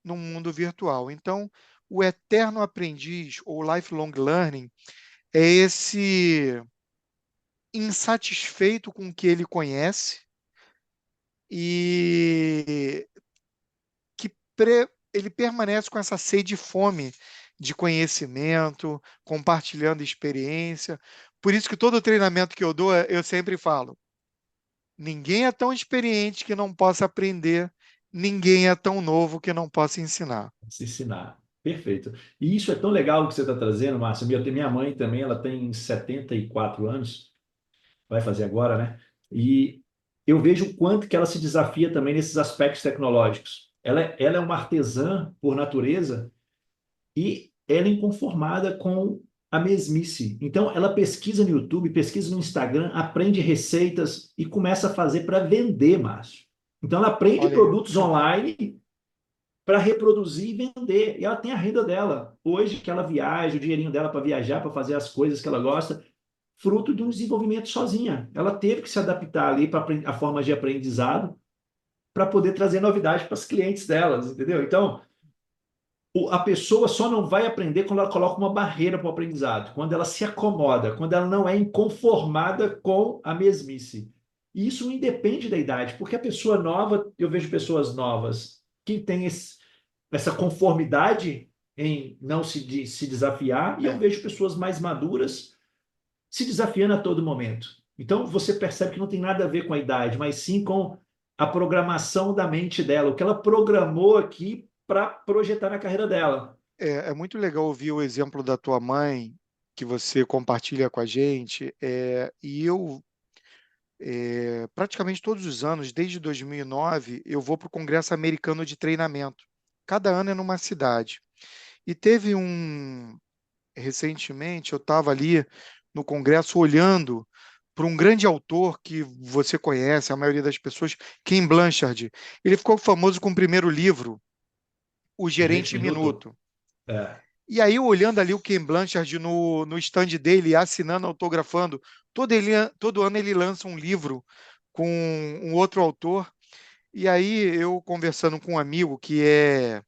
no mundo virtual. Então, o eterno aprendiz ou lifelong learning é esse insatisfeito com o que ele conhece e que ele permanece com essa sede e fome de conhecimento, compartilhando experiência. Por isso que todo treinamento que eu dou, eu sempre falo: ninguém é tão experiente que não possa aprender, ninguém é tão novo que não possa ensinar. Se ensinar. Perfeito. E isso é tão legal o que você está trazendo, Márcio. Minha mãe também, ela tem 74 anos, vai fazer agora, né? E eu vejo o quanto que ela se desafia também nesses aspectos tecnológicos. Ela é uma artesã por natureza e ela é inconformada com a mesmice. Então, ela pesquisa no YouTube, pesquisa no Instagram, aprende receitas e começa a fazer para vender, Márcio. Então, ela aprende Olha aí. produtos online para reproduzir e vender. E ela tem a renda dela. Hoje que ela viaja, o dinheirinho dela para viajar, para fazer as coisas que ela gosta, fruto de um desenvolvimento sozinha. Ela teve que se adaptar ali para a forma de aprendizado para poder trazer novidade para os clientes delas, entendeu? Então, a pessoa só não vai aprender quando ela coloca uma barreira para o aprendizado, quando ela se acomoda, quando ela não é inconformada com a mesmice. E isso não independe da idade, porque a pessoa nova, eu vejo pessoas novas que têm essa conformidade em não se desafiar, e eu É, vejo pessoas mais maduras se desafiando a todo momento. Então você percebe que não tem nada a ver com a idade, mas sim com a programação da mente dela, o que ela programou aqui para projetar na carreira dela. é muito legal ouvir o exemplo da tua mãe, que você compartilha com a gente, e eu, praticamente todos os anos, desde 2009, eu vou para o Congresso Americano de Treinamento. Cada ano é numa cidade. E teve recentemente, eu estava ali no Congresso olhando para um grande autor que você conhece, a maioria das pessoas, Ken Blanchard. Ele ficou famoso com o primeiro livro, O Gente, Gerente minuto. Minuto. É, E aí, olhando ali o Ken Blanchard no stand dele, assinando, autografando, todo ano ele lança um livro com um outro autor. E aí, eu conversando com um amigo que é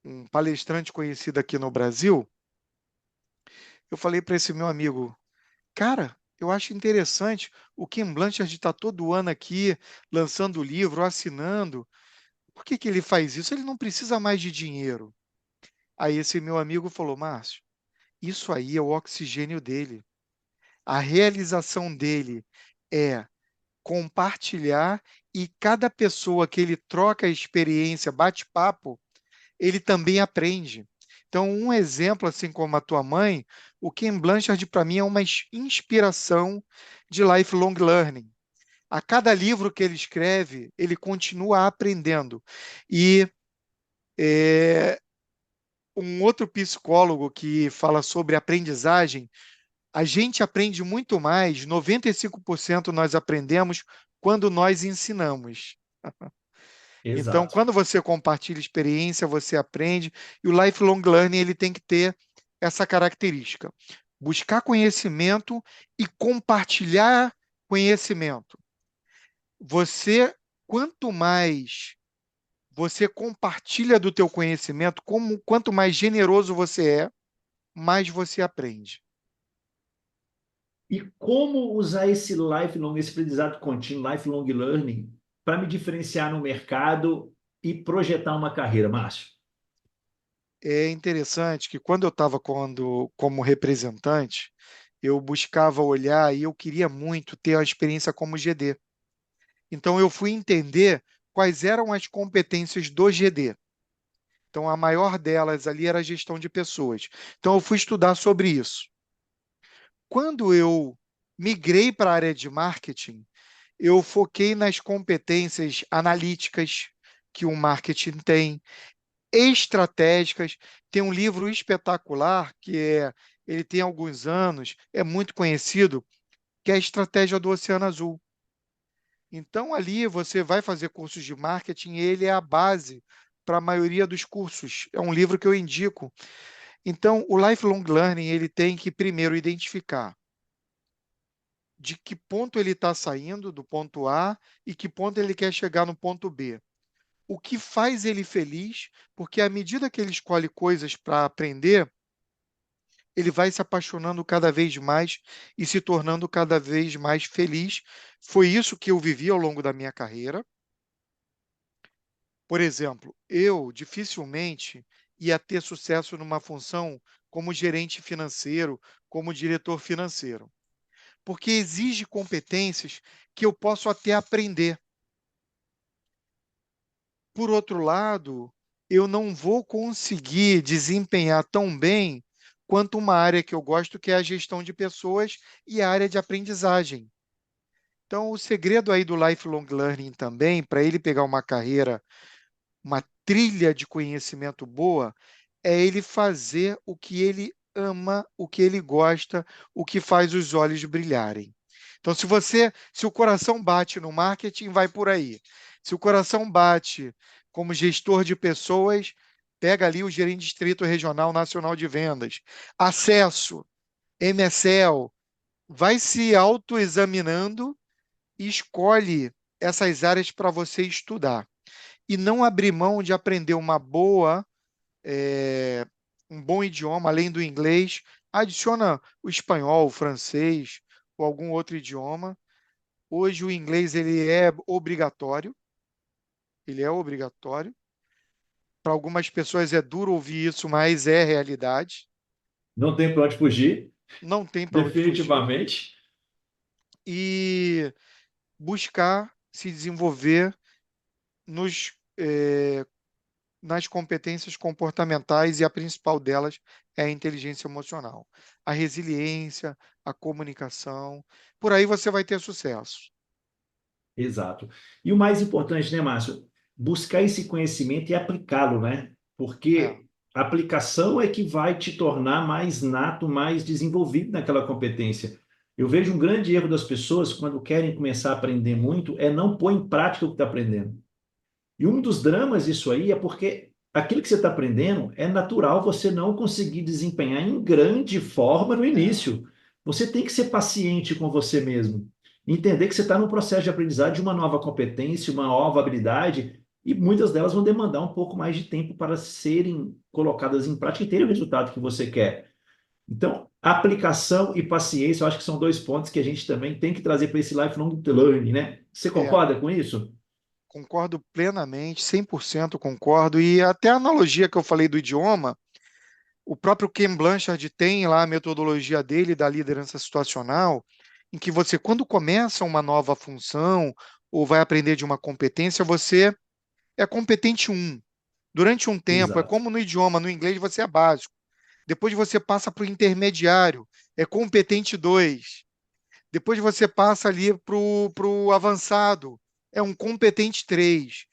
um palestrante conhecido aqui no Brasil, eu falei para esse meu amigo: cara, eu acho interessante, o Ken Blanchard está todo ano aqui lançando livro, assinando. Por que que ele faz isso? Ele não precisa mais de dinheiro. Aí esse meu amigo falou: Márcio, isso aí é o oxigênio dele. A realização dele é compartilhar e cada pessoa que ele troca a experiência, bate papo, ele também aprende. Então, um exemplo, assim como a tua mãe, o Ken Blanchard, para mim, é uma inspiração de lifelong learning. A cada livro que ele escreve, ele continua aprendendo. E é, um outro psicólogo que fala sobre aprendizagem, a gente aprende muito mais, 95% nós aprendemos quando nós ensinamos. Então, Exato. quando você compartilha experiência, você aprende, e o lifelong learning ele tem que ter essa característica: buscar conhecimento e compartilhar conhecimento. Você, quanto mais você compartilha do teu conhecimento, quanto mais generoso você é, mais você aprende. E como usar esse lifelong, esse aprendizado contínuo, lifelong learning, para me diferenciar no mercado e projetar uma carreira, Márcio? É interessante que quando eu estava como representante, eu buscava olhar e eu queria muito ter a experiência como GD. Então eu fui entender quais eram as competências do GD. Então a maior delas ali era a gestão de pessoas. Então eu fui estudar sobre isso. Quando eu migrei para a área de marketing, eu foquei nas competências analíticas que o marketing tem, estratégicas. Tem um livro espetacular ele tem alguns anos, é muito conhecido, que é a Estratégia do Oceano Azul. Então, ali você vai fazer cursos de marketing, e ele é a base para a maioria dos cursos. É um livro que eu indico. Então, o lifelong learning, ele tem que primeiro identificar de que ponto ele está saindo do ponto A e que ponto ele quer chegar no ponto B. O que faz ele feliz, porque à medida que ele escolhe coisas para aprender, ele vai se apaixonando cada vez mais e se tornando cada vez mais feliz. Foi isso que eu vivi ao longo da minha carreira. Por exemplo, eu dificilmente ia ter sucesso numa função como gerente financeiro, como diretor financeiro, porque exige competências que eu posso até aprender. Por outro lado, eu não vou conseguir desempenhar tão bem quanto uma área que eu gosto, que é a gestão de pessoas e a área de aprendizagem. Então, o segredo aí do lifelong learning também, para ele pegar uma carreira, uma trilha de conhecimento boa, é ele fazer o que ele ama, o que ele gosta, o que faz os olhos brilharem. Então, se o coração bate no marketing, vai por aí. Se o coração bate como gestor de pessoas, pega ali o gerente de distrito regional nacional de vendas. Acesso, MSL, vai se autoexaminando e escolhe essas áreas para você estudar. E não abrir mão de aprender é, um bom idioma, além do inglês. Adiciona o espanhol, o francês ou algum outro idioma. Hoje o inglês ele é obrigatório. Para algumas pessoas é duro ouvir isso, mas é realidade. Não tem para onde fugir, Não tem para onde fugir. definitivamente. E buscar se desenvolver nos, eh, nas competências comportamentais, e a principal delas é a inteligência emocional, a resiliência, a comunicação. Por aí você vai ter sucesso. Exato. E o mais importante, né, Márcio? Buscar esse conhecimento e aplicá-lo, né? É, Porque a aplicação é que vai te tornar mais nato, mais desenvolvido naquela competência. Eu vejo um grande erro das pessoas quando querem começar a aprender muito é não pôr em prática o que está aprendendo. E um dos dramas disso aí é porque aquilo que você está aprendendo é natural você não conseguir desempenhar em grande forma no é, início. Você tem que ser paciente com você mesmo. Entender que você está no processo de aprendizado de uma nova competência, uma nova habilidade, e muitas delas vão demandar um pouco mais de tempo para serem colocadas em prática e terem o resultado que você quer. Então, aplicação e paciência, eu acho que são dois pontos que a gente também tem que trazer para esse lifelong learning, né? Você é. concorda com isso? Concordo plenamente, 100% concordo. E até a analogia que eu falei do idioma, o próprio Ken Blanchard tem lá a metodologia dele da liderança situacional, em que você, quando começa uma nova função ou vai aprender de uma competência, você é competente um. Durante um tempo, é Exato. como no idioma, no inglês você é básico. Depois você passa para o intermediário, é competente 2. Depois você passa ali para o avançado, é um competente 3.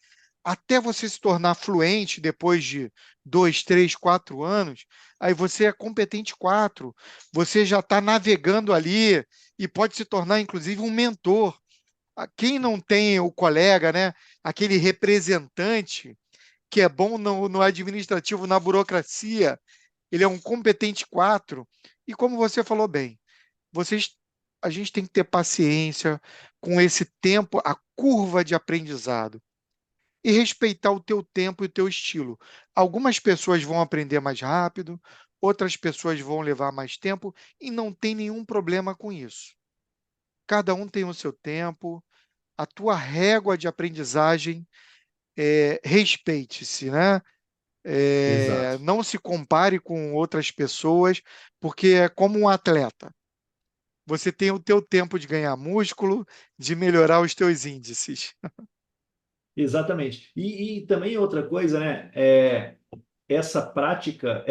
Até você se tornar fluente depois de 2, 3, 4 anos, aí você é competente 4. Você já está navegando ali e pode se tornar, inclusive, um mentor. Quem não tem o colega, né? Aquele representante que é bom no administrativo, na burocracia, ele é um competente 4. E como você falou bem, vocês, a gente tem que ter paciência com esse tempo, a curva de aprendizado, e respeitar o teu tempo e o teu estilo. Algumas pessoas vão aprender mais rápido, outras pessoas vão levar mais tempo, e não tem nenhum problema com isso. Cada um tem o seu tempo, a tua régua de aprendizagem, respeite-se, né? Exato. Não se compare com outras pessoas, porque é como um atleta. Você tem o teu tempo de ganhar músculo, de melhorar os teus índices. Exatamente. E também outra coisa, né? Essa prática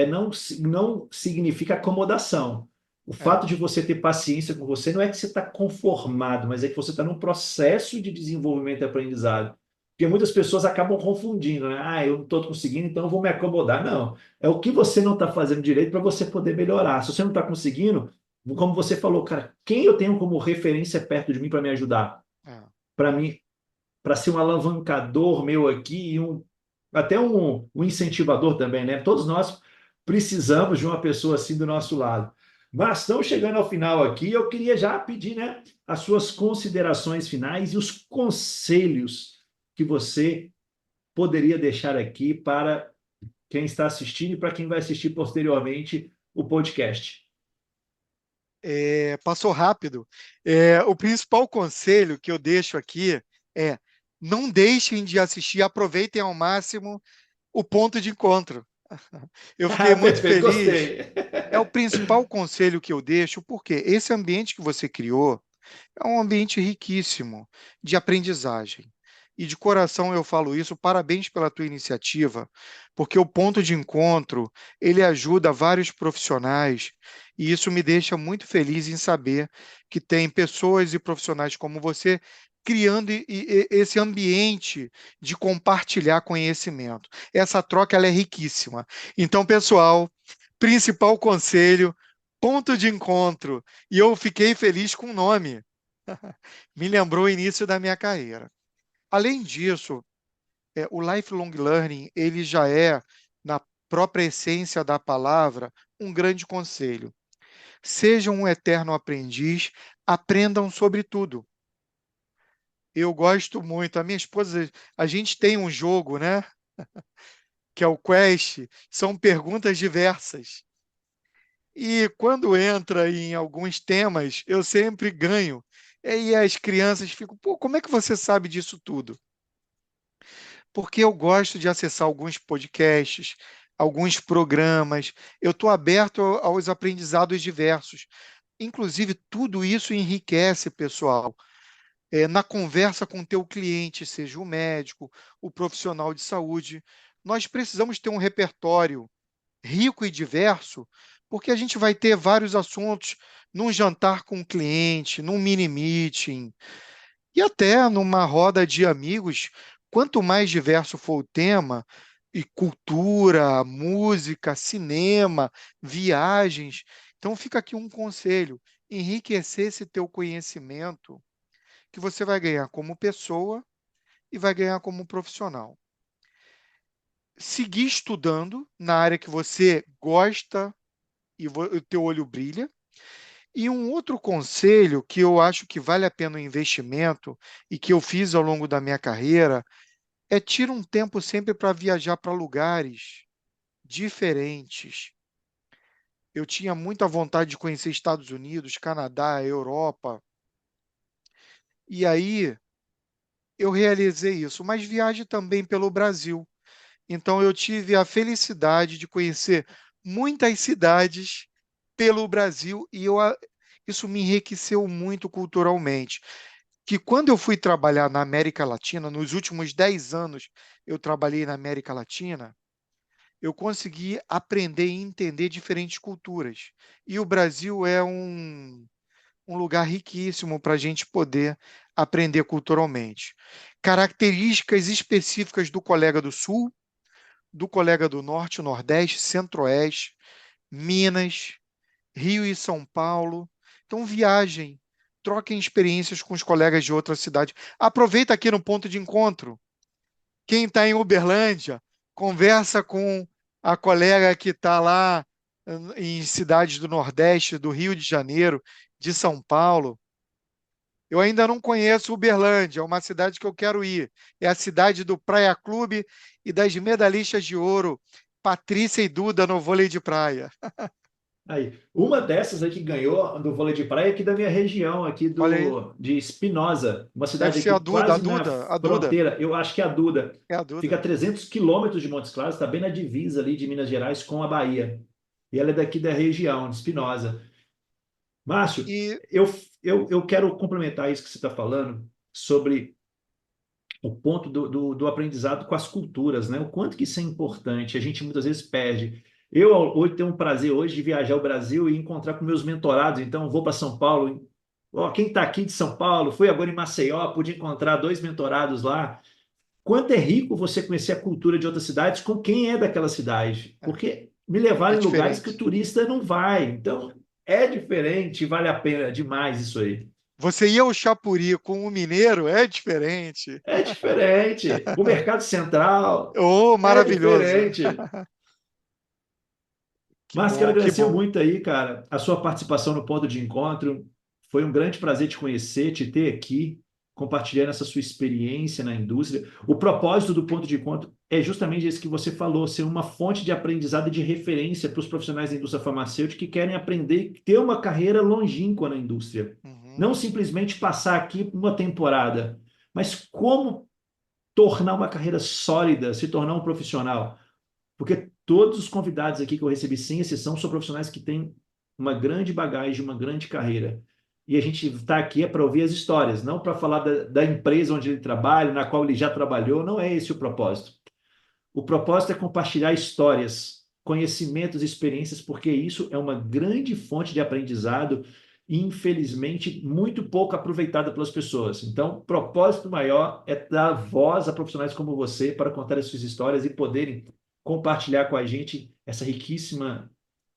não significa acomodação. O É, fato de você ter paciência com você não é que você está conformado, mas é que você está num processo de desenvolvimento e aprendizado. Porque muitas pessoas acabam confundindo, né? Ah, eu não estou conseguindo, então eu vou me acomodar. Não. É o que você não está fazendo direito para você poder melhorar. Se você não está conseguindo, como você falou, cara, quem eu tenho como referência perto de mim para me ajudar? é. Para mim, para ser um alavancador meu aqui e até um incentivador também, né? Todos nós precisamos de uma pessoa assim do nosso lado. Mas estamos chegando ao final aqui, eu queria já pedir, né, as suas considerações finais e os conselhos que você poderia deixar aqui para quem está assistindo e para quem vai assistir posteriormente o podcast. Passou rápido. O principal conselho que eu deixo aqui é: não deixem de assistir, aproveitem ao máximo o ponto de encontro. Eu fiquei muito Perfeito, feliz. gostei. É o principal conselho que eu deixo, porque esse ambiente que você criou é um ambiente riquíssimo de aprendizagem. E de coração eu falo isso, parabéns pela tua iniciativa, porque o ponto de encontro, ele ajuda vários profissionais, e isso me deixa muito feliz em saber que tem pessoas e profissionais como você criando esse ambiente de compartilhar conhecimento. Essa troca ela é riquíssima. Então, pessoal, principal conselho, ponto de encontro. E eu fiquei feliz com o nome. Me lembrou o início da minha carreira. Além disso, o lifelong learning, ele já é, na própria essência da palavra, um grande conselho. Sejam um eterno aprendiz, aprendam sobre tudo. Eu gosto muito, a minha esposa, a gente tem um jogo, né, que é o Quest, são perguntas diversas. E quando entra em alguns temas, eu sempre ganho. E as crianças ficam, pô, como é que você sabe disso tudo? Porque eu gosto de acessar alguns podcasts, alguns programas, eu estou aberto aos aprendizados diversos. Inclusive, tudo isso enriquece, pessoal. Na conversa com o teu cliente, seja o médico, o profissional de saúde, nós precisamos ter um repertório rico e diverso, porque a gente vai ter vários assuntos num jantar com o cliente, num mini meeting, e até numa roda de amigos. Quanto mais diverso for o tema, e cultura, música, cinema, viagens, então fica aqui um conselho: enriquecer esse teu conhecimento, que você vai ganhar como pessoa e vai ganhar como profissional. Seguir estudando na área que você gosta e o teu olho brilha. E um outro conselho que eu acho que vale a pena o investimento e que eu fiz ao longo da minha carreira é tira um tempo sempre para viajar para lugares diferentes. Eu tinha muita vontade de conhecer Estados Unidos, Canadá, Europa, e aí eu realizei isso, mas viaje também pelo Brasil. Então eu tive a felicidade de conhecer muitas cidades pelo Brasil e isso me enriqueceu muito culturalmente. que quando eu fui trabalhar na América Latina, nos últimos 10 anos eu trabalhei na América Latina, eu consegui aprender e entender diferentes culturas. E o Brasil é um lugar riquíssimo para a gente poder aprender culturalmente. Características específicas do colega do Sul, do colega do Norte, Nordeste, Centro-Oeste, Minas, Rio e São Paulo. Então, viajem, troquem experiências com os colegas de outra cidade. Aproveita aqui no ponto de encontro. Quem está em Uberlândia, conversa com a colega que está lá em cidades do Nordeste, do Rio de Janeiro, de São Paulo. Eu ainda não conheço Uberlândia, é uma cidade que eu quero ir. É a cidade do Praia Clube e das medalhistas de ouro, Patrícia e Duda no vôlei de praia. Aí, uma dessas aí que ganhou do vôlei de praia é aqui da minha região, aqui Olha aí, de Espinosa, uma deve cidade ser aqui a Duda, a quase na Duda, a Duda. fronteira. Eu acho que é a Duda. É a Fica a Duda. 300 quilômetros de Montes Claros, está bem na divisa ali de Minas Gerais com a Bahia. E ela é daqui da região, de Espinosa. Márcio, E eu, eu quero complementar isso que você está falando sobre o ponto do aprendizado com as culturas, né? O quanto que isso é importante, a gente muitas vezes perde. Eu hoje tenho um prazer hoje de viajar ao Brasil e encontrar com meus mentorados, então vou para São Paulo. Ó, quem está aqui de São Paulo, fui agora em Maceió, pude encontrar dois mentorados lá. Quanto é rico você conhecer a cultura de outras cidades com quem é daquela cidade, porque me é levaram em lugares que o diferente. turista não vai. Então, é diferente, vale a pena demais isso aí. Você ir ao Chapuri com um mineiro é diferente. É diferente. O mercado central Oh, é maravilhoso. diferente. Que Mas quero bom, que agradecer bom. muito aí, cara, a sua participação no ponto de encontro. Foi um grande prazer te conhecer, te ter aqui, compartilhando essa sua experiência na indústria. O propósito do ponto de encontro é justamente esse que você falou, ser uma fonte de aprendizado e de referência para os profissionais da indústria farmacêutica que querem aprender e ter uma carreira longínqua na indústria. Uhum. Não simplesmente passar aqui uma temporada, mas como tornar uma carreira sólida, se tornar um profissional. Porque todos os convidados aqui que eu recebi, sem exceção, são profissionais que têm uma grande bagagem, uma grande carreira. E a gente está aqui é para ouvir as histórias, não para falar da empresa onde ele trabalha, na qual ele já trabalhou. Não é esse o propósito. O propósito é compartilhar histórias, conhecimentos e experiências, porque isso é uma grande fonte de aprendizado e, infelizmente, muito pouco aproveitada pelas pessoas. Então, o propósito maior é dar voz a profissionais como você para contar as suas histórias e poderem compartilhar com a gente essa riquíssima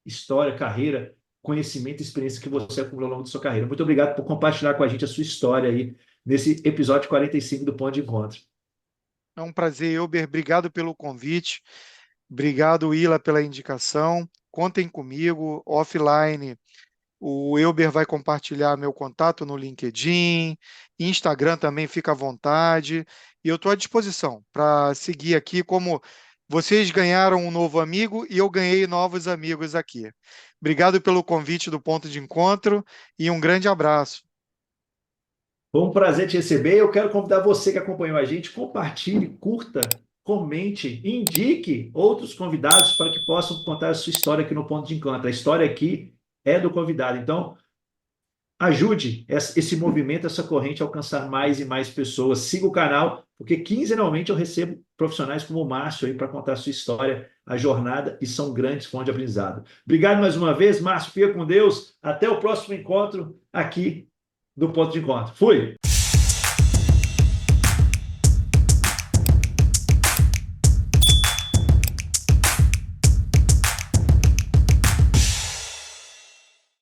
história, carreira, conhecimento e experiência que você acumulou ao longo da sua carreira. Muito obrigado por compartilhar com a gente a sua história aí nesse episódio 45 do Ponto de Encontro. É um prazer, Elber. Obrigado pelo convite. Obrigado, Ila, pela indicação. Contem comigo, offline. O Elber vai compartilhar meu contato no LinkedIn, Instagram também fica à vontade. E eu estou à disposição para seguir aqui como vocês ganharam um novo amigo e eu ganhei novos amigos aqui. Obrigado pelo convite do Ponto de Encontro e um grande abraço. Foi um prazer te receber. Eu quero convidar você que acompanhou a gente, compartilhe, curta, comente, indique outros convidados para que possam contar a sua história aqui no Ponto de Encontro. A história aqui é do convidado. Então, ajude esse movimento, essa corrente a alcançar mais e mais pessoas. Siga o canal, porque quinzenalmente eu recebo profissionais como o Márcio aí para contar a sua história, a jornada, e são grandes fontes de aprendizado. Obrigado mais uma vez, Márcio. Fica com Deus. Até o próximo encontro aqui do Ponto de Encontro. Fui!